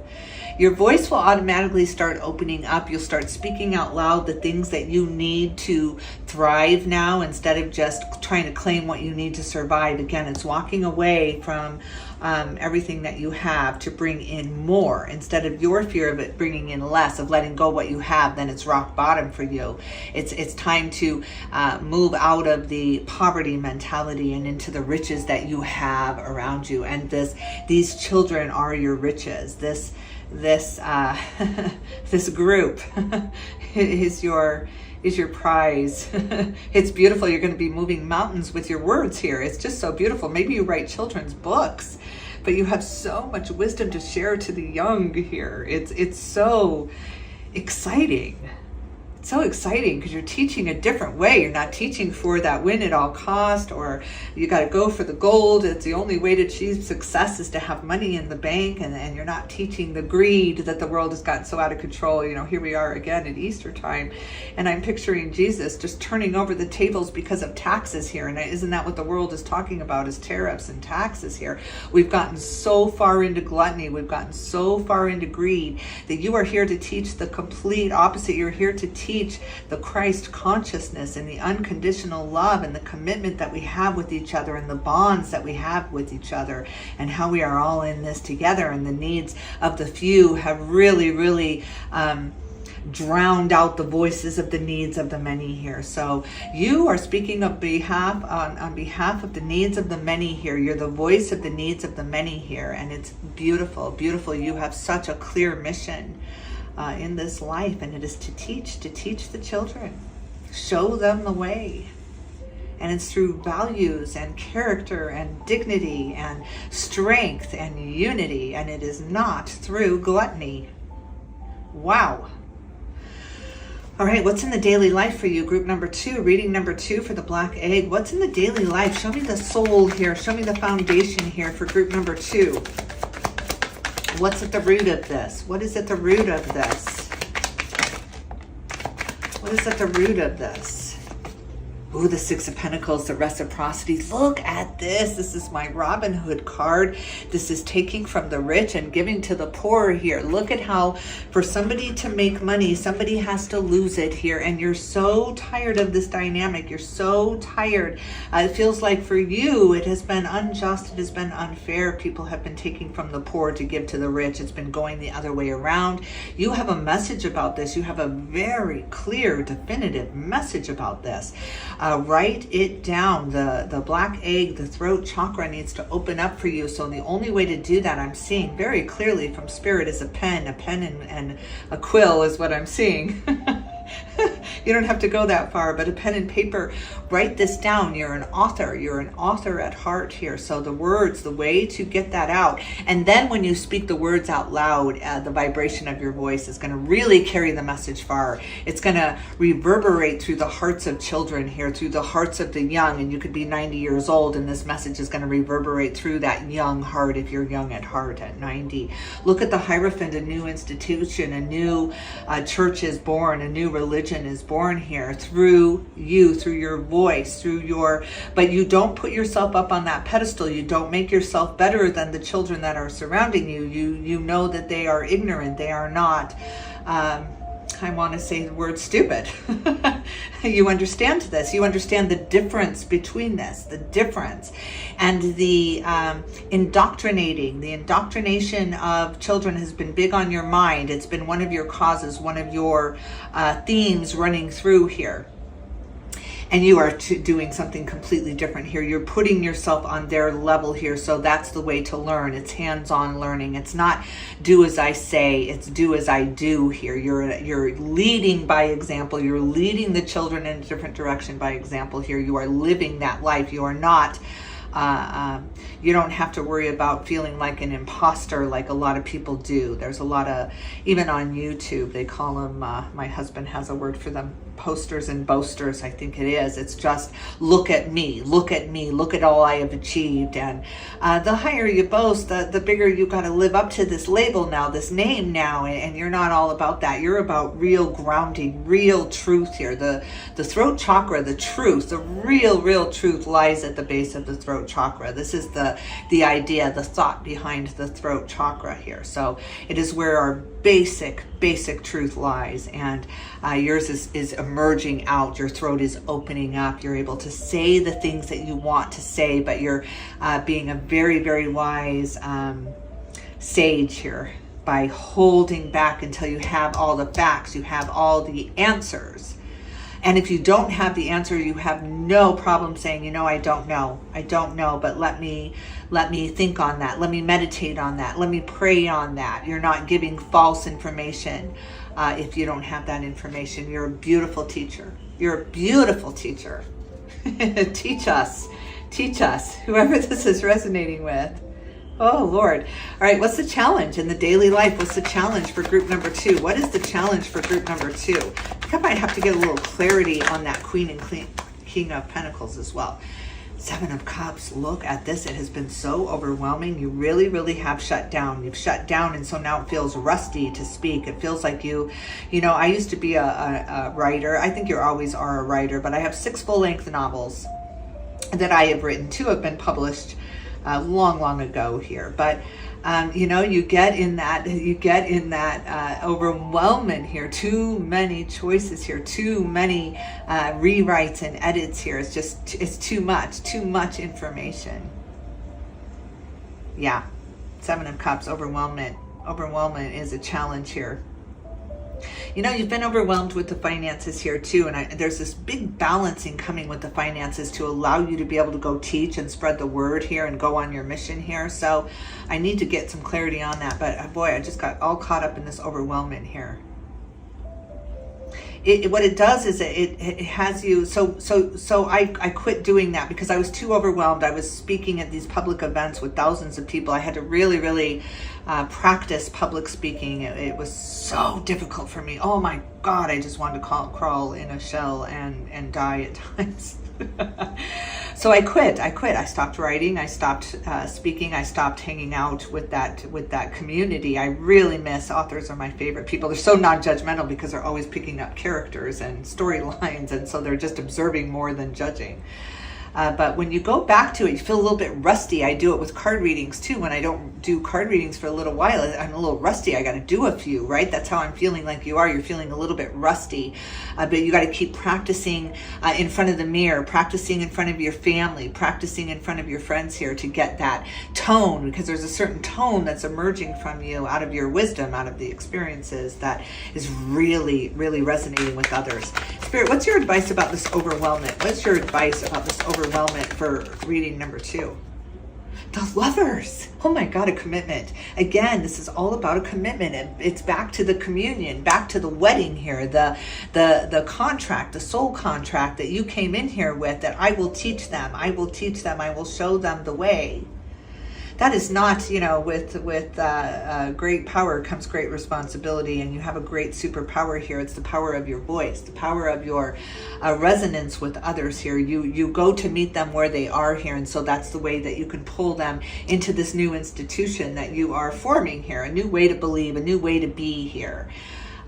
your voice will automatically start opening up. You'll start speaking out loud the things that you need to thrive now, instead of just trying to claim what you need to survive. Again, it's walking away from everything that you have to bring in more, instead of your fear of it bringing in less, of letting go what you have. Then it's rock bottom for you. It's time to move out of the poverty mentality and into the riches that you have around you. And these children are your riches. This group is your prize. It's beautiful. You're going to be moving mountains with your words here. It's just so beautiful. Maybe you write children's books, but you have so much wisdom to share to the young here. It's so exciting. So exciting, because you're teaching a different way. You're not teaching for that win at all cost, or you got to go for the gold. It's the only way to achieve success is to have money in the bank, and you're not teaching the greed that the world has gotten so out of control. You know, here we are again at Easter time, and I'm picturing Jesus just turning over the tables because of taxes here. And isn't that what the world is talking about, is tariffs and taxes here? We've gotten so far into gluttony, we've gotten so far into greed, that you are here to teach the complete opposite. You're here to teach the Christ consciousness and the unconditional love and the commitment that we have with each other, and the bonds that we have with each other, and how we are all in this together. And the needs of the few have really drowned out the voices of the needs of the many here. So you are speaking on behalf of the needs of the many here. You're the voice of the needs of the many here, and it's beautiful, beautiful. You have such a clear mission in this life, and it is to teach the children, show them the way. And it's through values and character and dignity and strength and unity, and it is not through gluttony. Wow. All right, what's in the daily life for you? Group number 2, reading number 2 for the black egg. What's in the daily life? Show me the soul here. Show me the foundation here for group number 2. What's at the root of this? What is at the root of this? What is at the root of this? Ooh, the 6 of Pentacles, the reciprocity. Look at this. This is my Robin Hood card. This is taking from the rich and giving to the poor here. Look at how for somebody to make money, somebody has to lose it here. And you're so tired of this dynamic. You're so tired. It feels like for you, it has been unjust. It has been unfair. People have been taking from the poor to give to the rich. It's been going the other way around. You have a message about this. You have a very clear, definitive message about this. Write it down. The black egg, the throat chakra needs to open up for you. So the only way to do that, I'm seeing very clearly from spirit, is a pen and a quill is what I'm seeing. You don't have to go that far, but a pen and paper, write this down. You're an author at heart here. So the words, the way to get that out. And then when you speak the words out loud, the vibration of your voice is going to really carry the message far. It's going to reverberate through the hearts of children here, through the hearts of the young. And you could be 90 years old, and this message is going to reverberate through that young heart if you're young at heart at 90. Look at the Hierophant, a new institution, a new church is born, a new religion is born here through you, through your voice, but you don't put yourself up on that pedestal. You don't make yourself better than the children that are surrounding you. You know that they are ignorant. They are not, I want to say the word stupid. You understand this. You understand the difference between this, the difference. And the indoctrination of children has been big on your mind. It's been one of your causes, one of your themes running through here. And you are doing something completely different here. You're putting yourself on their level here. So that's the way to learn. It's hands-on learning. It's not do as I say, it's do as I do here. You're leading by example. You're leading the children in a different direction by example here. You are living that life. You are not You don't have to worry about feeling like an imposter like a lot of people do. There's a lot of, even on YouTube, they call them, my husband has a word for them, posters and boasters, I think it is. It's just, look at me, look at me, look at all I have achieved. And the higher you boast, the bigger you got to live up to this label now, this name now, and you're not all about that. You're about real grounding, real truth here. The throat chakra, the truth, the real truth lies at the base of the throat chakra. This is the idea, the thought behind the throat chakra here. So it is where our basic truth lies, and yours is emerging out. Your throat is opening up. You're able to say the things that you want to say, but you're being a very wise sage here by holding back until you have all the facts, you have all the answers. And if you don't have the answer, you have no problem saying, you know, I don't know, but let me think on that. Let me meditate on that. Let me pray on that. You're not giving false information if you don't have that information. You're a beautiful teacher. You're a beautiful teacher. Teach us, whoever this is resonating with. Oh, Lord. All right, what's the challenge in the daily life? What's the challenge for group number 2? What is the challenge for group number 2? I think I might have to get a little clarity on that Queen and King of Pentacles as well. 7 of Cups, look at this. It has been so overwhelming. You really have shut down. You've shut down, and so now it feels rusty to speak. It feels like you know, I used to be a writer. I think you always are a writer, but I have 6 full-length novels that I have written. 2 have been published long ago here, but you know, you get in that overwhelmment here. Too many choices here, too many rewrites and edits here. It's too much information. Yeah, 7 of Cups, overwhelmment is a challenge here. You know, you've been overwhelmed with the finances here too, and there's this big balancing coming with the finances to allow you to be able to go teach and spread the word here and go on your mission here. So I need to get some clarity on that, but boy, I just got all caught up in this overwhelmment here. What it does is it has you, so I quit doing that because I was too overwhelmed. I was speaking at these public events with thousands of people. I had to really practice public speaking. It was so difficult for me. Oh my God, I just wanted to crawl in a shell and die at times. So I quit. I stopped writing. I stopped speaking. I stopped hanging out with that community. I really miss authors are my favorite people. They're so non-judgmental because they're always picking up characters and storylines, and so they're just observing more than judging. But when you go back to it, you feel a little bit rusty. I do it with card readings too. When I don't do card readings for a little while, I'm a little rusty. I got to do a few, right? That's how I'm feeling like you are. You're feeling a little bit rusty, but you got to keep practicing in front of the mirror, practicing in front of your family, practicing in front of your friends here to get that tone, because there's a certain tone that's emerging from you out of your wisdom, out of the experiences that is really resonating with others. Spirit, what's your advice about this overwhelmment? What's your advice about this overwhelmment for reading number 2? The Lovers. Oh my God, a commitment. Again, this is all about a commitment. It's back to the communion, back to the wedding here, the contract, the soul contract that you came in here with, that I will teach them. I will show them the way. That is not, you know, with great power comes great responsibility, and you have a great superpower here. It's the power of your voice, the power of your resonance with others here. You go to meet them where they are here, and so that's the way that you can pull them into this new institution that you are forming here, a new way to believe, a new way to be here.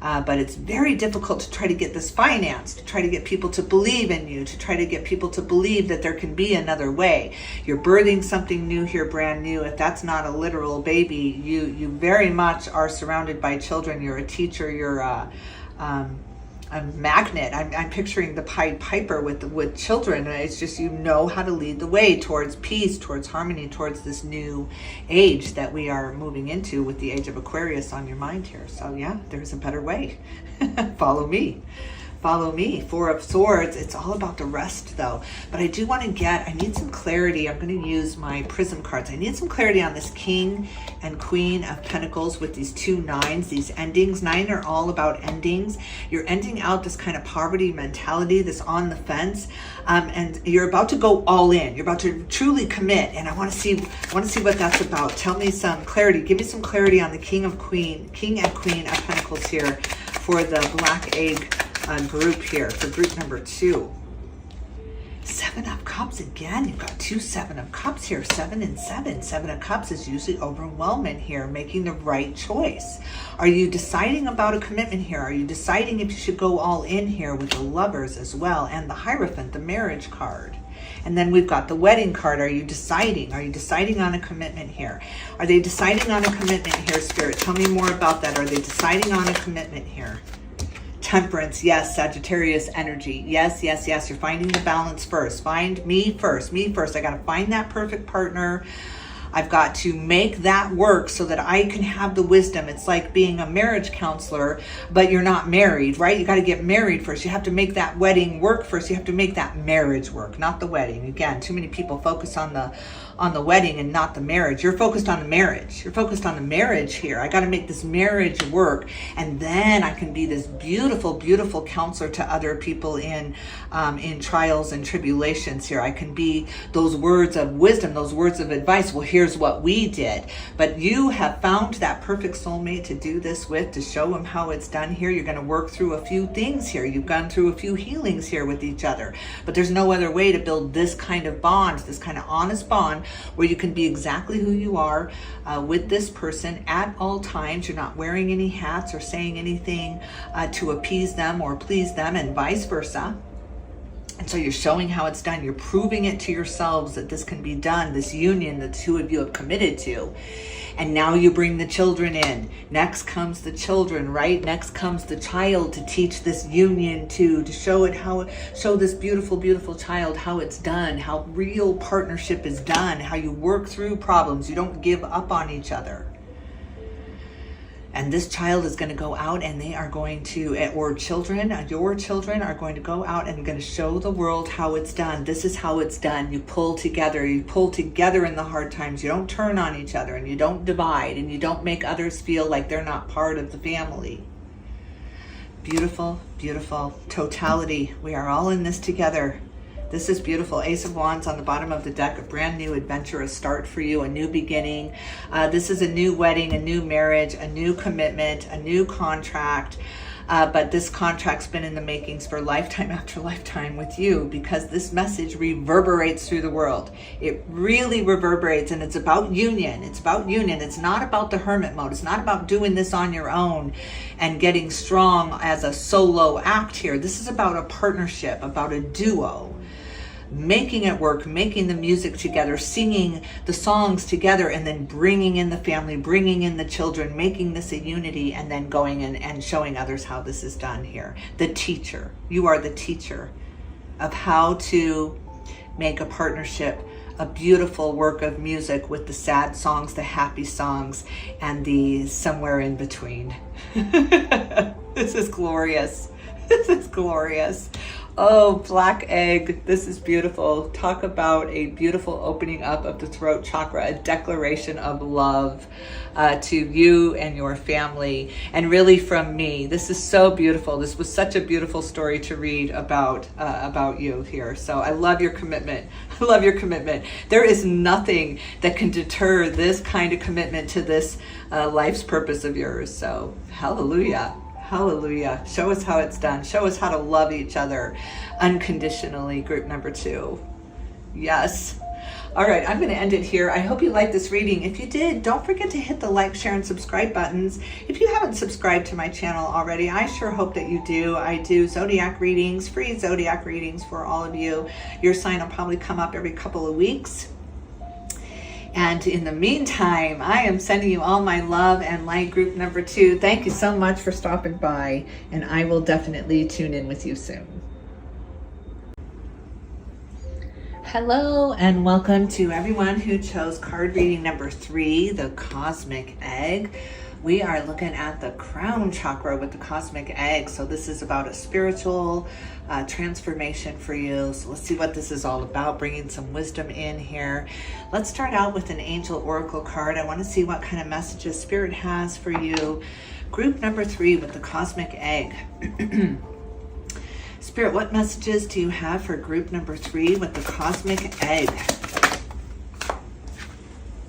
But it's very difficult to try to get this financed, to try to get people to believe in you, to try to get people to believe that there can be another way. You're birthing something new here, brand new. If that's not a literal baby, you very much are surrounded by children. You're a teacher. You're a magnet. I'm picturing the Pied Piper with children. It's just, you know how to lead the way towards peace, towards harmony, towards this new age that we are moving into with the age of Aquarius on your mind here. So yeah, there's a better way. Follow me. follow me. Four of Swords, it's all about the rest though. But I do want to I need some clarity. I'm going to use my Prism cards. I need some clarity on this King and Queen of Pentacles with these 2 9s, these endings. 9 are all about endings. You're ending out this kind of poverty mentality, this on the fence, and you're about to go all in. You're about to truly commit, and I want to see what that's about. Tell me some clarity. Give me some clarity on the King and Queen of Pentacles here for the Black Egg group here, for group number 2. 7 of Cups again. You've got 2 7 of Cups here. 7 and 7. 7 of Cups is usually overwhelming here, making the right choice. Are you deciding about a commitment here? Are you deciding if you should go all in here with the Lovers as well, and the Hierophant, the marriage card? And then we've got the Wedding card. Are you deciding? Are you deciding on a commitment here? Are they deciding on a commitment here, Spirit? Tell me more about that. Are they deciding on a commitment here? Temperance, yes. Sagittarius energy, yes, yes, yes. You're finding the balance first. Find me first, me first. I got to find that perfect partner. I've got to make that work so that I can have the wisdom. It's like being a marriage counselor, but you're not married, right? You got to get married first. You have to make that wedding work first. You have to make that marriage work, not the wedding. Again, too many people focus on the wedding and not the marriage. You're focused on the marriage. You're focused on the marriage here. I got to make this marriage work, and then I can be this beautiful, beautiful counselor to other people in trials and tribulations here. I can be those words of wisdom, those words of advice. Well, here's what we did. But you have found that perfect soulmate to do this with, to show them how it's done here. You're going to work through a few things here. You've gone through a few healings here with each other. But there's no other way to build this kind of bond, this kind of honest bond, where you can be exactly who you are with this person at all times. You're not wearing any hats or saying anything to appease them or please them, and vice versa. And so you're showing how it's done. You're proving it to yourselves that this can be done, this union the two of you have committed to. And now you bring the children in. Next comes the children, right? Next comes the child to teach this union to show this beautiful, beautiful child how it's done, how real partnership is done, how you work through problems. You don't give up on each other. And this child is going to go out, and they are going to, or children, your children are going to go out and going to show the world how it's done. This is how it's done. You pull together. You pull together in the hard times. You don't turn on each other, and you don't divide, and you don't make others feel like they're not part of the family. Beautiful, beautiful totality. We are all in this together. This is beautiful. Ace of Wands on the bottom of the deck, a brand new adventure, a start for you, a new beginning. This is a new wedding, a new marriage, a new commitment, a new contract. But this contract's been in the makings for lifetime after lifetime with you, because this message reverberates through the world. It really reverberates, and it's about union. It's about union. It's not about the hermit mode. It's not about doing this on your own and getting strong as a solo act here. This is about a partnership, about a duo. Making it work, making the music together, singing the songs together, and then bringing in the family, bringing in the children, making this a unity, and then going in and showing others how this is done here. The teacher. You are the teacher of how to make a partnership, a beautiful work of music with the sad songs, the happy songs, and the somewhere in between. This is glorious. This is glorious. Oh, Black Egg, this is beautiful. Talk about a beautiful opening up of the throat chakra, a declaration of love to you and your family, and really from me. This is so beautiful. This was such a beautiful story to read about you here. So I love your commitment. I love your commitment. There is nothing that can deter this kind of commitment to this life's purpose of yours. So hallelujah. Hallelujah. Show us how it's done. Show us how to love each other unconditionally, group number 2. Yes. All right, I'm going to end it here. I hope you liked this reading. If you did, don't forget to hit the like, share, and subscribe buttons. If you haven't subscribed to my channel already, I sure hope that you do. I do zodiac readings, free zodiac readings for all of you. Your sign will probably come up every couple of weeks. And in the meantime, I am sending you all my love and light, group number 2. Thank you so much for stopping by, and I will definitely tune in with you soon. Hello, and welcome to everyone who chose card reading number 3, the Cosmic Egg. We are looking at the crown chakra with the cosmic egg. So this is about a spiritual transformation for you. So let's see what this is all about, bringing some wisdom in here. Let's start out with an angel oracle card. I want to see what kind of messages Spirit has for you. Group number 3 with the cosmic egg. Spirit, what messages do you have for group number 3 with the cosmic egg?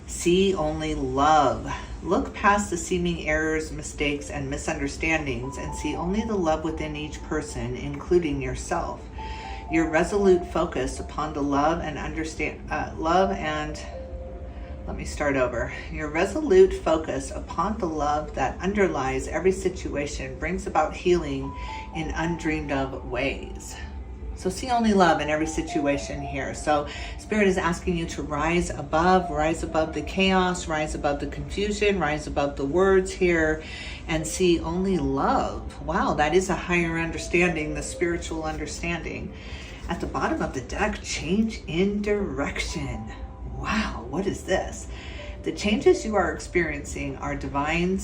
See only love. Look past the seeming errors, mistakes, and misunderstandings and see only the love within each person, including yourself. Your resolute focus upon the love and Your resolute focus upon the love that underlies every situation brings about healing in undreamed of ways. So see only love in every situation here. So Spirit is asking you to rise above the chaos, rise above the confusion, rise above the words here, and see only love. Wow, that is a higher understanding, the spiritual understanding. At the bottom of the deck, change in direction. Wow, what is this? The changes you are experiencing are divinely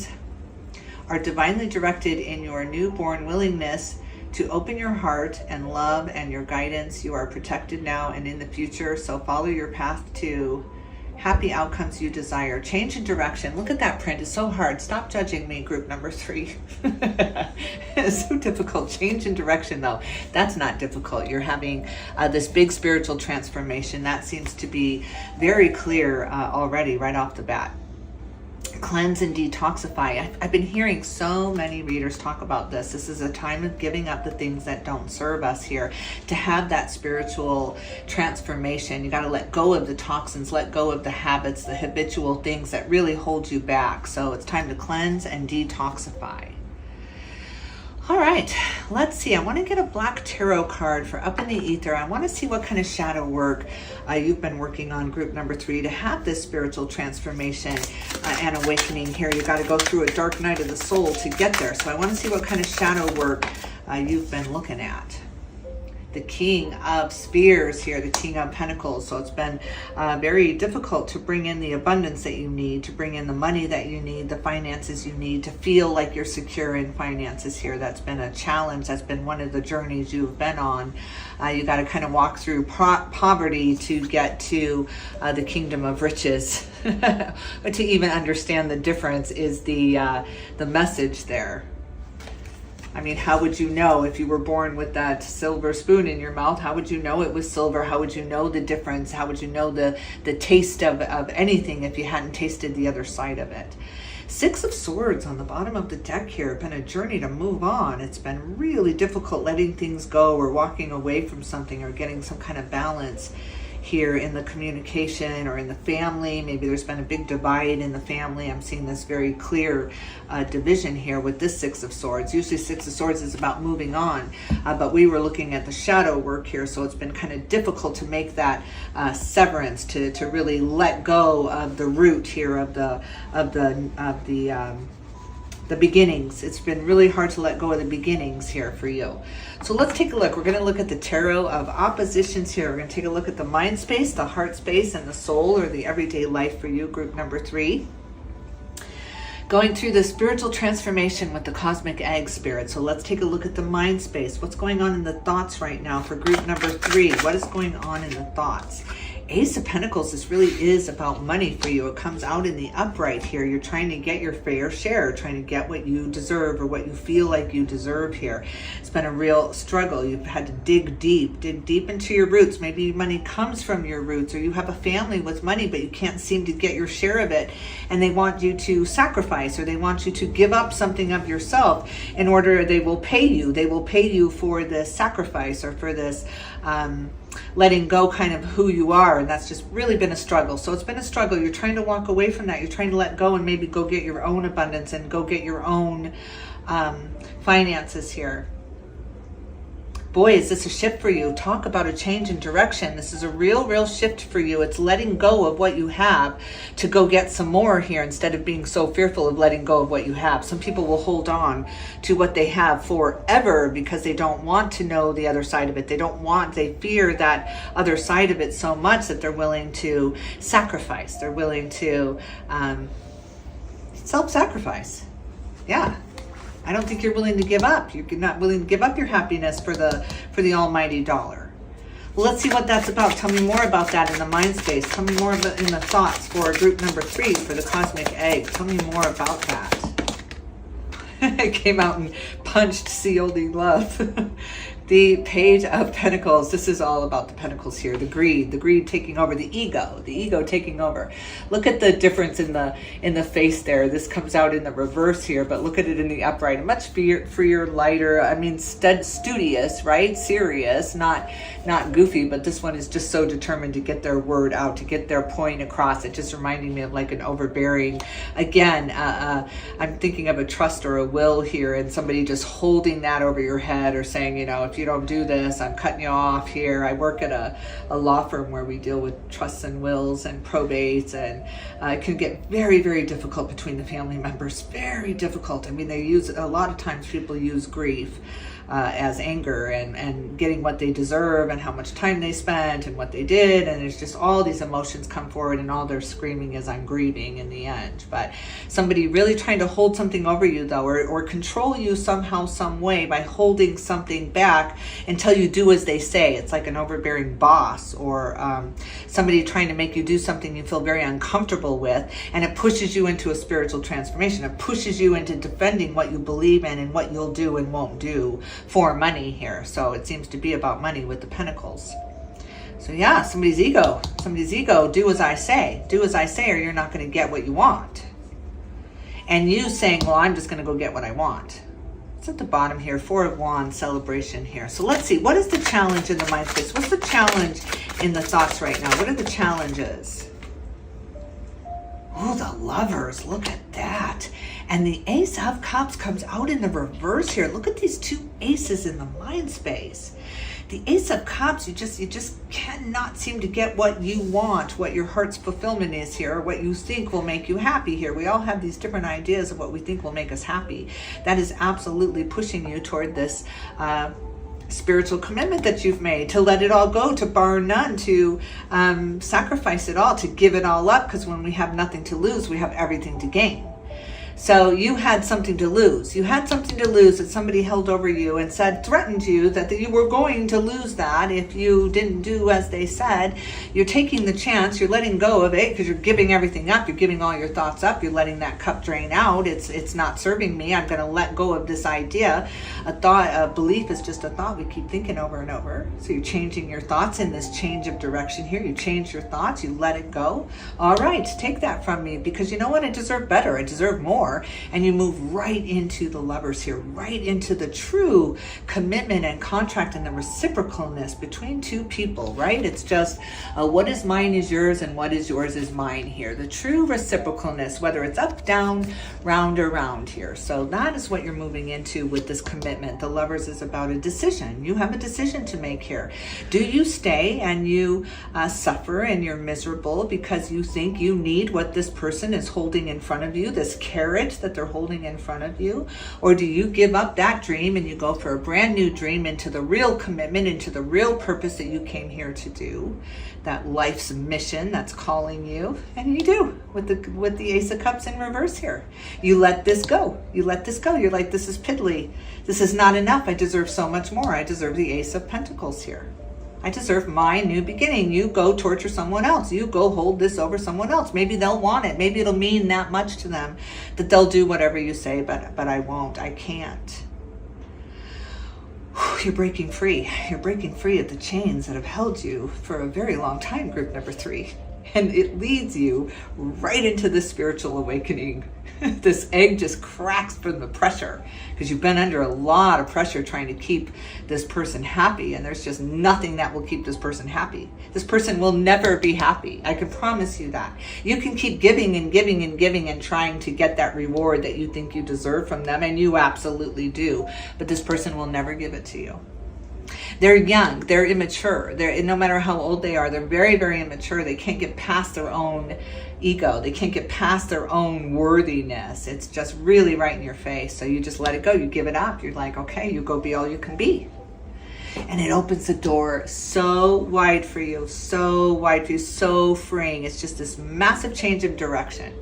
directed in your newborn willingness to open your heart and love and your guidance. You are protected now and in the future, so follow your path to happy outcomes you desire. Change in direction. Look at that print. It's so hard. Stop judging me, group number 3. It's so difficult. Change in direction, though. That's not difficult. You're having this big spiritual transformation. That seems to be very clear already right off the bat. Cleanse and detoxify. I've been hearing so many readers talk about this. This is a time of giving up the things that don't serve us here. To have that spiritual transformation, you got to let go of the toxins, let go of the habits, the habitual things that really hold you back. So it's time to cleanse and detoxify. All right, let's see. I want to get a black tarot card for Up in the Ether. I want to see what kind of shadow work you've been working on, group number 3, to have this spiritual transformation and awakening here. You got to go through a dark night of the soul to get there. So I want to see what kind of shadow work you've been looking at. The King of Spears here, the King of Pentacles. So it's been very difficult to bring in the abundance that you need, to bring in the money that you need, the finances you need, to feel like you're secure in finances here. That's been a challenge. That's been one of the journeys you've been on. You got to kind of walk through poverty to get to the kingdom of riches. But to even understand the difference is the message there. I mean, how would you know if you were born with that silver spoon in your mouth? How would you know it was silver? How would you know the difference? How would you know the taste of anything if you hadn't tasted the other side of it? 6 of Swords on the bottom of the deck here. It's been a journey to move on. It's been really difficult letting things go or walking away from something or getting some kind of balance here in the communication or in the family. Maybe there's been a big divide in the family. I'm seeing this very clear division here with this 6 of Swords. Usually 6 of Swords is about moving on, but we were looking at the shadow work here, so it's been kind of difficult to make that severance, to really let go of the root here of the beginnings. It's been really hard to let go of the beginnings here for you. So let's take a look. We're going to look at the tarot of oppositions here. We're going to take a look at the mind space, the heart space, and the soul, or the everyday life for you, group number 3. Going through the spiritual transformation with the cosmic egg, Spirit. So let's take a look at the mind space. What's going on in the thoughts right now for group number 3? What is going on in the thoughts? Ace of Pentacles, this really is about money for you. It comes out in the upright here. You're trying to get your fair share, trying to get what you deserve or what you feel like you deserve here. It's been a real struggle. You've had to dig deep into your roots. Maybe money comes from your roots, or you have a family with money, but you can't seem to get your share of it. And they want you to sacrifice, or they want you to give up something of yourself in order they will pay you. They will pay you for this sacrifice or for this letting go kind of who you are, and that's just really been a struggle. So it's been a struggle. You're trying to walk away from that. You're trying to let go and maybe go get your own abundance and go get your own finances here. Boy, is this a shift for you. Talk about a change in direction. This is a real shift for you. It's letting go of what you have to go get some more here instead of being so fearful of letting go of what you have. Some people will hold on to what they have forever because they don't want to know the other side of it. They fear that other side of it so much that they're willing to sacrifice. They're willing to Self-sacrifice. Yeah. I don't think you're willing to give up. You're not willing to give up your happiness for the almighty dollar. Well, let's see what that's about. Tell me more about that in the mind space. Tell me more about in the thoughts for group number 3 for the cosmic egg. Tell me more about that. It came out and punched COD love. The Page of Pentacles. This is all about the pentacles here. The greed taking over, the ego taking over. Look at the difference in the face there. This comes out in the reverse here, but look at it in the upright. Much freer, lighter. I mean, studious, right? Serious, not goofy. But this one is just so determined to get their word out, to get their point across. It just reminding me of like an overbearing. Again, I'm thinking of a trust or a will here, and somebody just holding that over your head or saying, you know, if you don't do this, I'm cutting you off here. I work at a law firm where we deal with trusts and wills and probates, and it can get very, very difficult between the family members. Very difficult. I mean, a lot of times people use grief as anger and getting what they deserve and how much time they spent and what they did, and there's just all these emotions come forward, and all they're screaming is I'm grieving in the end. But somebody really trying to hold something over you though, or control you somehow, some way, by holding something back until you do as they say. It's like an overbearing boss, or somebody trying to make you do something you feel very uncomfortable with, and it pushes you into a spiritual transformation. It pushes you into defending what you believe in and what you'll do and won't do for money here. So it seems to be about money with the pentacles. So yeah, somebody's ego, do as I say, or you're not going to get what you want. And you saying, well, I'm just going to go get what I want. It's at the bottom here, 4 of Wands celebration here. So let's see, what is the challenge in the mind space? What's the challenge in the thoughts right now? What are the challenges? Oh, the Lovers, look at that. And the Ace of Cups comes out in the reverse here. Look at these 2 aces in the mind space. The Ace of Cups, you just cannot seem to get what you want, what your heart's fulfillment is here, or what you think will make you happy here. We all have these different ideas of what we think will make us happy. That is absolutely pushing you toward this spiritual commitment that you've made, to let it all go, to bar none, to sacrifice it all, to give it all up, because when we have nothing to lose, we have everything to gain. So you had something to lose. You had something to lose that somebody held over you and threatened you that you were going to lose that if you didn't do as they said. You're taking the chance. You're letting go of it because you're giving everything up. You're giving all your thoughts up. You're letting that cup drain out. It's not serving me. I'm going to let go of this idea. A belief is just a thought we keep thinking over and over. So you're changing your thoughts in this change of direction here. You change your thoughts. You let it go. All right, take that from me, because you know what? I deserve better. I deserve more. And you move right into the Lovers here, right into the true commitment and contract and the reciprocalness between 2 people, right? It's just what is mine is yours, and what is yours is mine here. The true reciprocalness, whether it's up, down, round, or round here. So that is what you're moving into with this commitment. The Lovers is about a decision. You have a decision to make here. Do you stay and you suffer and you're miserable because you think you need what this person is holding in front of you, this carrot that they're holding in front of you? Or do you give up that dream and you go for a brand new dream into the real commitment, into the real purpose that you came here to do, that life's mission that's calling you? And you do with the Ace of Cups in reverse here. You let this go. You're like, this is piddly. This is not enough. I deserve so much more. I deserve the Ace of Pentacles here. I deserve my new beginning. You go torture someone else. You go hold this over someone else. Maybe they'll want it. Maybe it'll mean that much to them that they'll do whatever you say, but I won't. I can't. You're breaking free. You're breaking free of the chains that have held you for a very long time, group number 3. And it leads you right into the spiritual awakening. This egg just cracks from the pressure, because you've been under a lot of pressure trying to keep this person happy, and there's just nothing that will keep this person happy. This person will never be happy. I can promise you that. You can keep giving and giving and giving and trying to get that reward that you think you deserve from them, and you absolutely do, but this person will never give it to you. They're young, they're immature. No matter how old they are, they're very, very immature. They can't get past their own ego. They can't get past their own worthiness. It's just really right in your face. So you just let it go. You give it up. You're like, okay, you go be all you can be. And it opens the door so wide for you, so wide for you, so freeing. It's just this massive change of direction.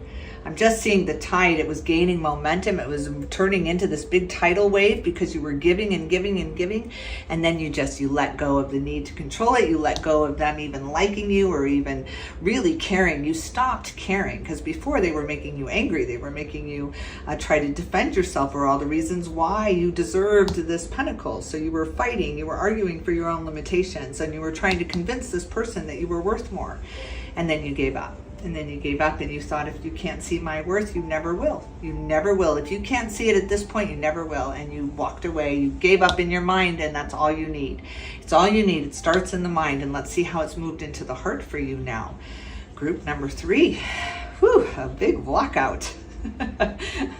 I'm just seeing the tide. It was gaining momentum. It was turning into this big tidal wave because you were giving and giving and giving. And then you let go of the need to control it. You let go of them even liking you or even really caring. You stopped caring, because before they were making you angry. They were making you try to defend yourself for all the reasons why you deserved this pentacle. So you were fighting, you were arguing for your own limitations, and you were trying to convince this person that you were worth more. And then you gave up. And then you gave up and you thought, if you can't see my worth, you never will. You never will. If you can't see it at this point, you never will. And you walked away. You gave up in your mind, and that's all you need. It's all you need. It starts in the mind. And let's see how it's moved into the heart for you now. Group number 3. Whew, a big walkout.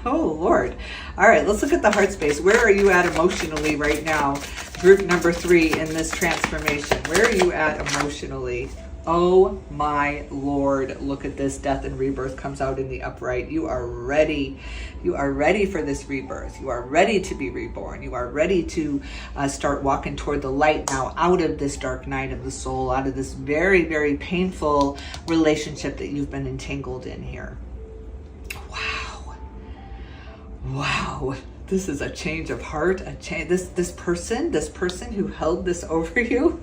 Oh, Lord. All right, let's look at the heart space. Where are you at emotionally right now? Group number 3 in this transformation. Where are you at emotionally? Oh my Lord, look at this. Death and rebirth comes out in the upright. You are ready. You are ready for this rebirth. You are ready to be reborn. You are ready to start walking toward the light now, out of this dark night of the soul, out of this very, very painful relationship that you've been entangled in here. Wow. Wow. This is a change of heart. A change. This person who held this over you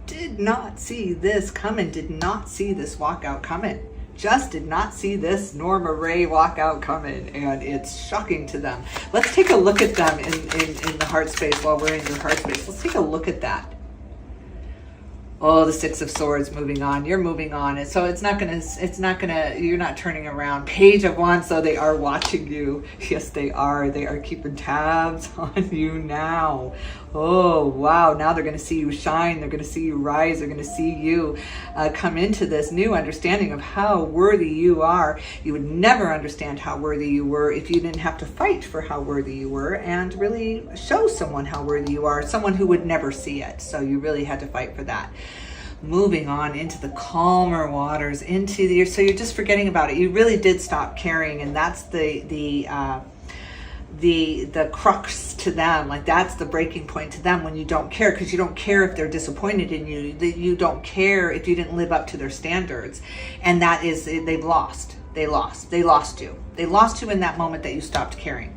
did not see this coming, did not see this walkout coming, just did not see this Norma Ray walkout coming, and it's shocking to them. Let's take a look at them in the heart space while we're in your heart space. Let's take a look at that. Oh, the 6 of Swords moving on. You're moving on. And so you're not turning around. Page of Wands, so they are watching you. Yes, they are. They are keeping tabs on you now. Oh, wow. Now they're going to see you shine. They're going to see you rise. They're going to see you come into this new understanding of how worthy you are. You would never understand how worthy you were if you didn't have to fight for how worthy you were and really show someone how worthy you are, someone who would never see it. So you really had to fight for that. Moving on into the calmer waters, so you're just forgetting about it. You really did stop caring, and that's the crux to them. Like, that's the breaking point to them, when you don't care, because you don't care if they're disappointed in you. You don't care if you didn't live up to their standards, and that is, they've lost. They lost you. They lost you in that moment that you stopped caring.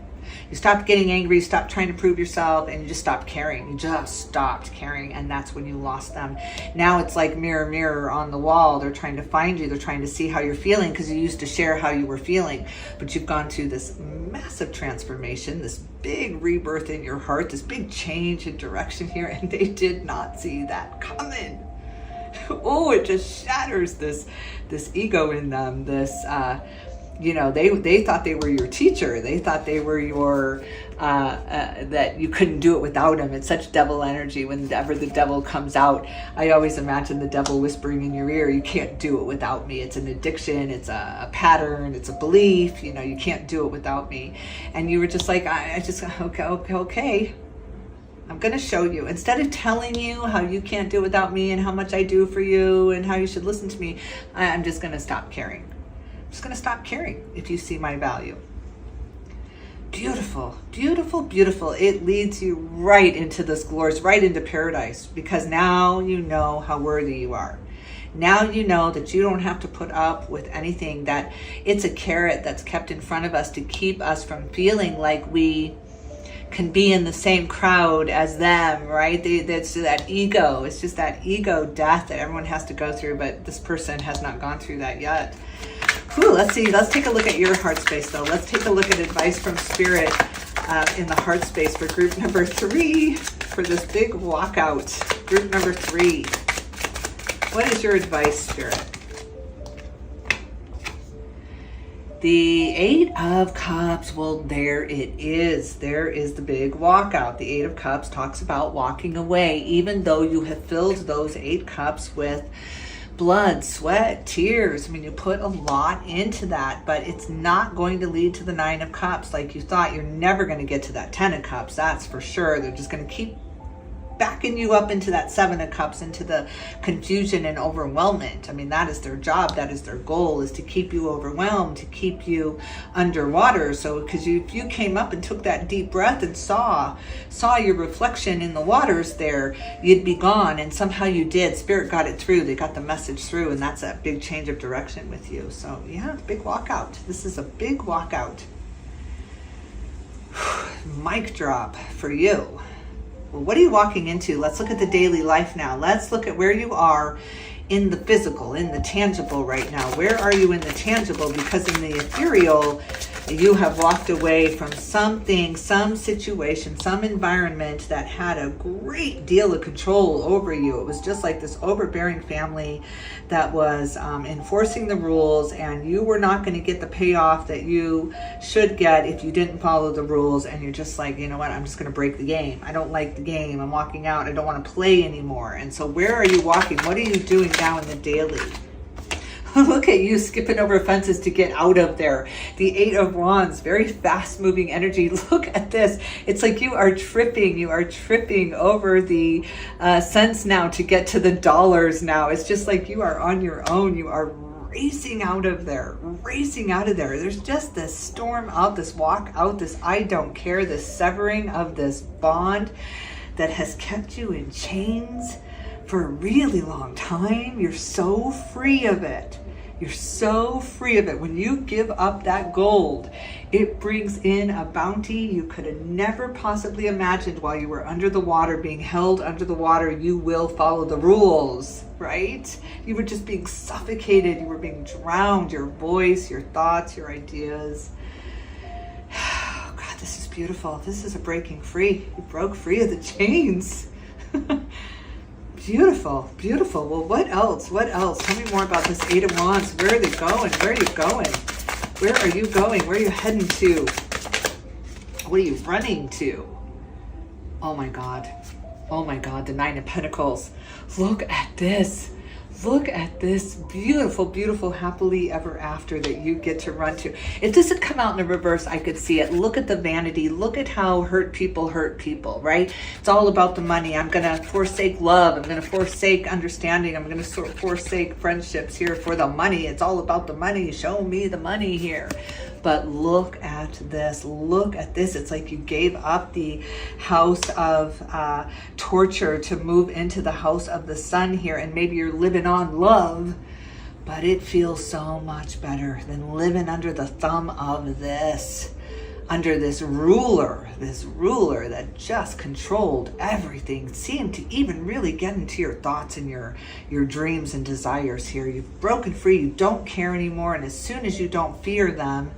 You stopped getting angry, you stopped trying to prove yourself, and you just stopped caring. You just stopped caring, and that's when you lost them. Now it's like mirror, mirror on the wall. They're trying to find you. They're trying to see how you're feeling, because you used to share how you were feeling. But you've gone through this massive transformation, this big rebirth in your heart, this big change in direction here, and they did not see that coming. Oh, it just shatters this ego in them, they thought they were your teacher. They thought they were your, that you couldn't do it without him. It's such devil energy. Whenever the devil comes out, I always imagine the devil whispering in your ear, you can't do it without me. It's an addiction. It's a pattern. It's a belief. You can't do it without me. And you were just like, okay. I'm going to show you. Instead of telling you how you can't do it without me and how much I do for you and how you should listen to me, I'm just going to stop caring. I'm just going to stop caring if you see my value. Beautiful, beautiful, beautiful. It leads you right into this glory, right into paradise, because now you know how worthy you are. Now you know that you don't have to put up with anything, that it's a carrot that's kept in front of us to keep us from feeling like we can be in the same crowd as them, right? That's that ego. It's just that ego death that everyone has to go through, but this person has not gone through that yet. Ooh, let's see. Let's take a look at your heart space, though. Let's take a look at advice from Spirit in the heart space for group number 3 for this big walkout. Group number 3. What is your advice, Spirit? The 8 of Cups, well, there it is. There is the big walkout. The 8 of Cups talks about walking away, even though you have filled those 8 cups with blood, sweat, tears. I mean, you put a lot into that, but it's not going to lead to the 9 of Cups like you thought. You're never going to get to that 10 of Cups, that's for sure. They're just going to keep backing you up into that Seven of Cups, into the confusion and overwhelmment. I mean, that is their job. That is their goal, is to keep you overwhelmed, to keep you underwater. So because if you came up and took that deep breath and saw your reflection in the waters there, you'd be gone. And somehow you did. Spirit got it through. They got the message through. And that's a big change of direction with you. So yeah, big walkout. This is a big walkout. Mic drop for you. Well, what are you walking into? Let's look at the daily life now. Let's look at where you are in the physical, in the tangible right now. Where are you in the tangible? Because in the ethereal, you have walked away from something, some situation, some environment that had a great deal of control over you. It was just like this overbearing family that was enforcing the rules, and you were not going to get the payoff that you should get if you didn't follow the rules. And you're just like, you know what, I'm just going to break the game. I don't like the game. I'm walking out. I don't want to play anymore. And so where are you walking? What are you doing now in the daily? Look at you skipping over fences to get out of there. The Eight of Wands, very fast moving energy. Look at this. It's like you are tripping. You are tripping over the cents now to get to the dollars now. It's just like you are on your own. You are racing out of there, racing out of there. There's just this storm out, this walk out, this I don't care, this severing of this bond that has kept you in chains for a really long time. You're so free of it. You're so free of it. When you give up that gold, it brings in a bounty you could have never possibly imagined while you were under the water, being held under the water. You will follow the rules, right? You were just being suffocated. You were being drowned. Your voice, your thoughts, your ideas. Oh God, this is beautiful. This is a breaking free. You broke free of the chains. Beautiful, beautiful. Well, what else? What else? Tell me more about this Eight of Wands. Where are they going? Where are you going? Where are you going? Where are you heading to? What are you running to? Oh my God. Oh my God, the Nine of Pentacles. Look at this. Look at this beautiful, beautiful happily ever after that you get to run to. If this had come out in the reverse, I could see it. Look at the vanity. Look at how hurt people, right? It's all about the money. I'm going to forsake love. I'm going to forsake understanding. I'm going to forsake friendships here for the money. It's all about the money. Show me the money here. But look at this. Look at this. It's like you gave up the house of torture to move into the house of the sun here. And maybe you're living on love, but it feels so much better than living under the thumb of this, under this ruler that just controlled everything, seemed to even really get into your thoughts and your dreams and desires here. You've broken free. You don't care anymore. And as soon as you don't fear them,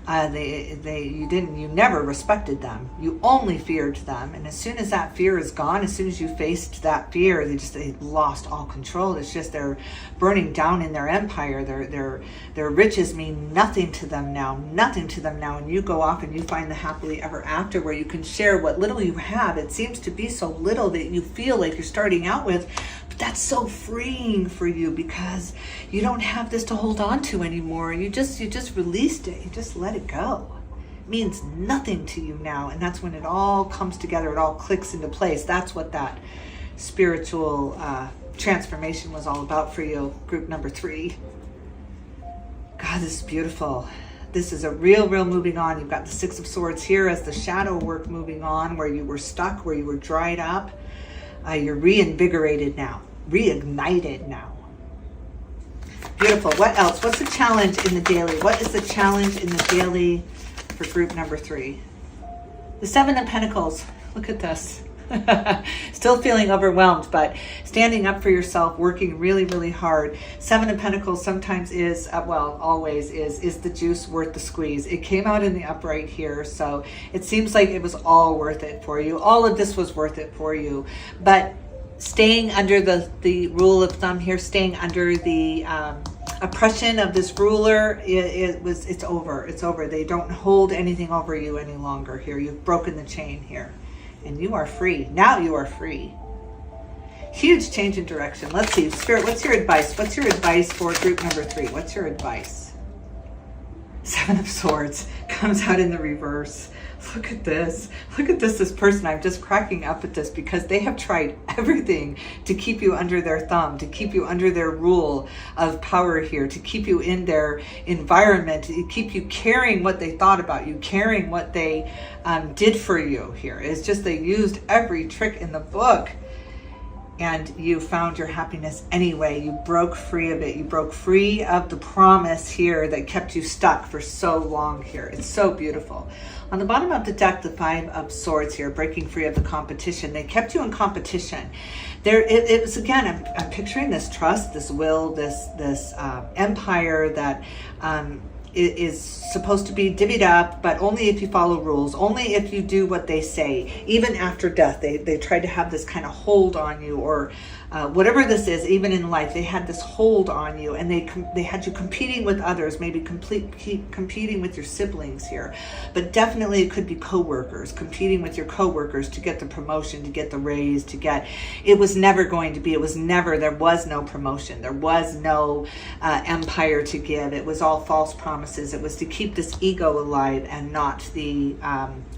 you never respected them. You only feared them. And as soon as that fear is gone, as soon as you faced that fear, they lost all control. It's just they're burning down in their empire. Their riches mean nothing to them now. Nothing to them now. And you go off and you find the happily ever after where you can share what little you have. It seems to be so little that you feel like you're starting out with. But that's so freeing for you because you don't have this to hold on to anymore. You just released it. You just let it go. It means nothing to you now. And that's when it all comes together. It all clicks into place. That's what that spiritual transformation was all about for you. Group number 3. God, this is beautiful. This is a real moving on. You've got the Six of Swords here as the shadow work moving on, where you were stuck, where you were dried up. You're reinvigorated now, reignited now. Beautiful. What else? What's the challenge in the daily? What is the challenge in the daily for group number 3? The Seven of Pentacles. Look at this. Still feeling overwhelmed, but standing up for yourself, working really hard. Seven of Pentacles sometimes is, always is the juice worth the squeeze? It came out in the upright here, so it seems like it was all worth it for you. All of this was worth it for you, but staying under the rule of thumb here, staying under the oppression of this ruler, it's over. They don't hold anything over you any longer here. You've broken the chain here. And you are free. Now you are free. Huge change in direction. Let's see. Spirit, what's your advice? What's your advice for group number 3? What's your advice? Seven of Swords comes out in the reverse. Look at this. Look at this person. I'm just cracking up at this because they have tried everything to keep you under their thumb, to keep you under their rule of power here, to keep you in their environment, to keep you caring what they thought about you, caring what they did for you here. It's just they used every trick in the book. And you found your happiness anyway. You broke free of it. You broke free of the promise here that kept you stuck for so long here. It's so beautiful. On the bottom of the deck, the Five of Swords here, breaking free of the competition. They kept you in competition. It was, again, I'm picturing this trust, this will, this empire that is supposed to be divvied up, but only if you follow rules, only if you do what they say. Even after death, they tried to have this kind of hold on you, or whatever this is. Even in life, they had this hold on you, and they had you competing with others, maybe competing with your siblings here, but definitely it could be co-workers, competing with your co-workers to get the promotion, to get the raise, it was never going to be, there was no promotion, there was no empire to give. It was all false promises. It was to keep this ego alive and not the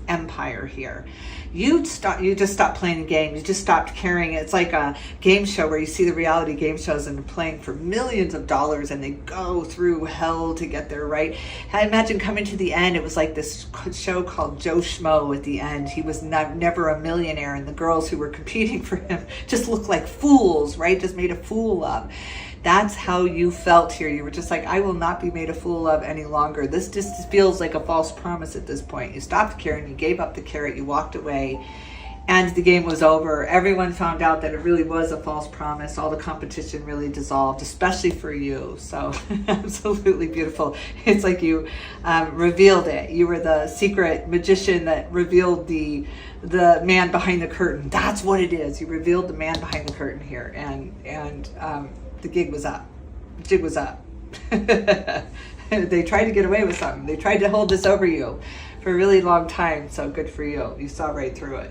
empire here. You just stopped playing the game. You just stopped caring. It's like a game show where you see the reality game shows and they're playing for millions of dollars and they go through hell to get there, right? I imagine coming to the end, it was like this show called Joe Schmo at the end. He was never a millionaire, and the girls who were competing for him just looked like fools, right? Just made a fool of. That's how you felt here. You were just like, I will not be made a fool of any longer. This just feels like a false promise at this point. You stopped caring, you gave up the carrot, you walked away, and the game was over. Everyone found out that it really was a false promise. All the competition really dissolved, especially for you. So absolutely beautiful. It's like you revealed it. You were the secret magician that revealed the man behind the curtain. That's what it is. You revealed the man behind the curtain here, and the gig was up. The jig was up. They tried to get away with something. They tried to hold this over you for a really long time. So good for you. You saw right through it.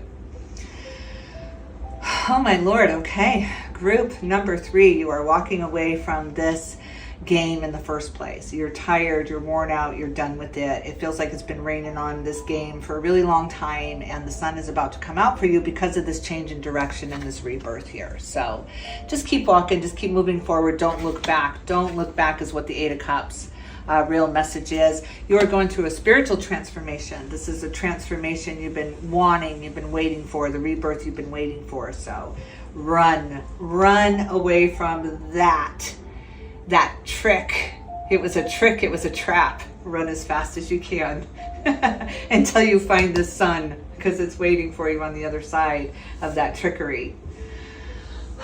Oh my Lord. Okay. Group number 3. You are walking away from this game in the first place. You're tired, you're worn out, you're done with it. It feels like it's been raining on this game for a really long time, and the sun is about to come out for you because of this change in direction and this rebirth here. So just keep walking, just keep moving forward. Don't look back. Don't look back is what the 8 of Cups real message is. You are going through a spiritual transformation. This is a transformation you've been wanting, you've been waiting for, the rebirth you've been waiting for. So run away from that trick. It was a trick, it was a trap. Run as fast as you can until you find the sun, because it's waiting for you on the other side of that trickery.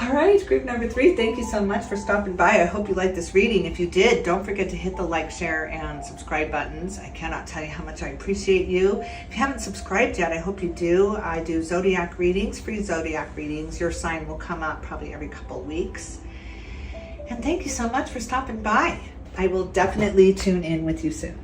All right, group number 3, thank you so much for stopping by. I hope you liked this reading. If you did, don't forget to hit the like, share, and subscribe buttons. I cannot tell you how much I appreciate you. If you haven't subscribed yet, I hope you do. I do zodiac readings, free zodiac readings. Your sign will come up probably every couple of weeks. And thank you so much for stopping by. I will definitely tune in with you soon.